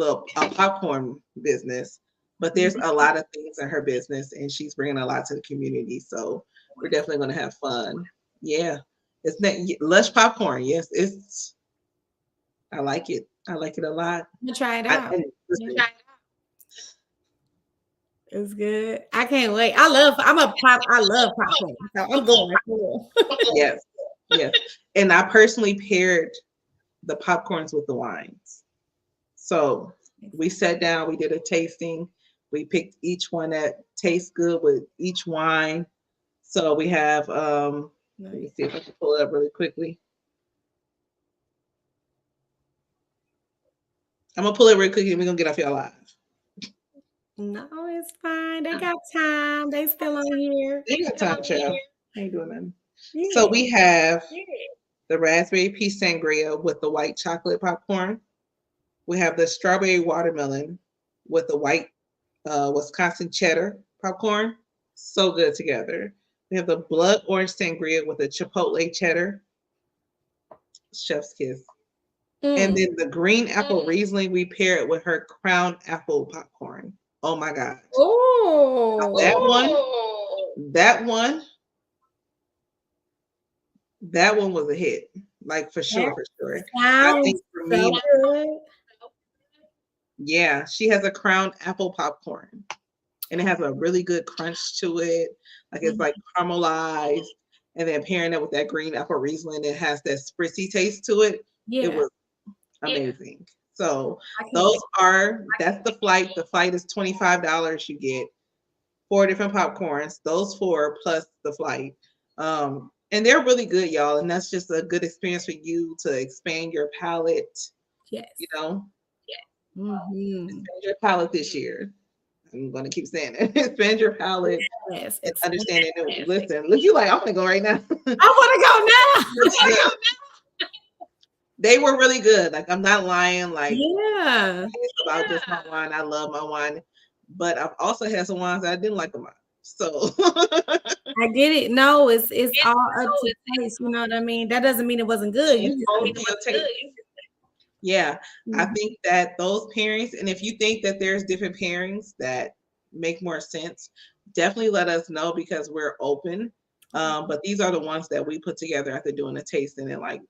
a popcorn business, but there's a lot of things in her business, and she's bringing a lot to the community. So we're definitely going to have fun. Yeah, it's Lush Popcorn. Yes, I like it. I like it a lot. You try it out. It's good. I can't wait. I love popcorn. So I'm going. Yes. And I personally paired the popcorns with the wines. So we sat down, we did a tasting. We picked each one that tastes good with each wine. So we have, let me see if I can pull it up really quickly. I'm going to pull it really quickly and we're going to get off y'all live. No, it's fine. They got time. They still on here. They got time, child. Ain't doing nothing. Yeah. So we have the raspberry peach sangria with the white chocolate popcorn. We have the strawberry watermelon with the white Wisconsin cheddar popcorn. So good together. We have the blood orange sangria with the chipotle cheddar. Chef's kiss. And then the green apple Riesling, we pair it with her crown apple popcorn. Oh my God. Oh, that one was a hit. Like for sure. I think for me, good. Yeah, she has a crown apple popcorn. And it has a really good crunch to it. Like it's like caramelized. and then pairing it with that green apple Riesling, it has that spritzy taste to it. It Yeah, was amazing. So I can't those wait. that's the flight. The flight is $25. You get 4 different popcorns, those 4 plus the flight. And they're really good, y'all. And that's just a good experience for you to expand your palate, Yes. you know, Mm-hmm. expand your palate this year. I'm going to keep saying it. Expand your palate Yes. and understand it. Listen, look, you like, I'm going to go right now. I want to go now. They were really good. Like, I'm not lying. Like, Yeah. it's about just my wine. I love my wine. But I've also had some wines that I didn't like a lot. So I get it. No, it's all up to taste. You know what I mean? That doesn't mean it wasn't good. You just yeah, I Mhm. think that those pairings, and if you think that there's different pairings that make more sense, definitely let us know because we're open. But these are the ones that we put together after doing a tasting and like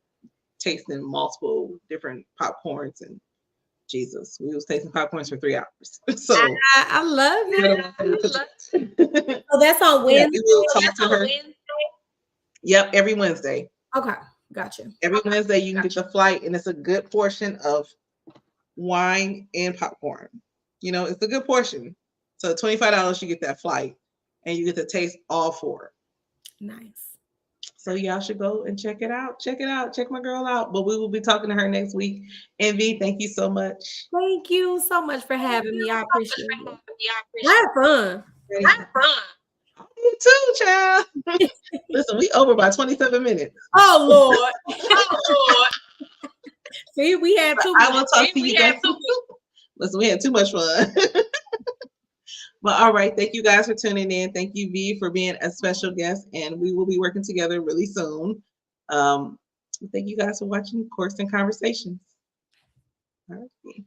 tasting multiple different popcorns and Jesus, we was tasting popcorns for 3 hours. So I love it. it. So that's on Yeah, Wednesday. we will talk to her. Yep, every Wednesday. Okay, gotcha. Every Wednesday you can get the flight, and it's a good portion of wine and popcorn. You know, it's a good portion. So $25 you get that flight, and you get to taste all 4. Nice. So y'all should go and check it out. Check it out. Check my girl out. But we will be talking to her next week. Envy, thank you so much. Thank you so much for having me. I appreciate it. I had fun. You too, child. Listen, we over by 27 minutes. Oh Lord. See, we had too much. I will talk to you guys. Listen, we had too much fun. But all right, thank you guys for tuning in. Thank you, V, for being a special guest, and we will be working together really soon. Thank you guys for watching Corks Conversations. All right.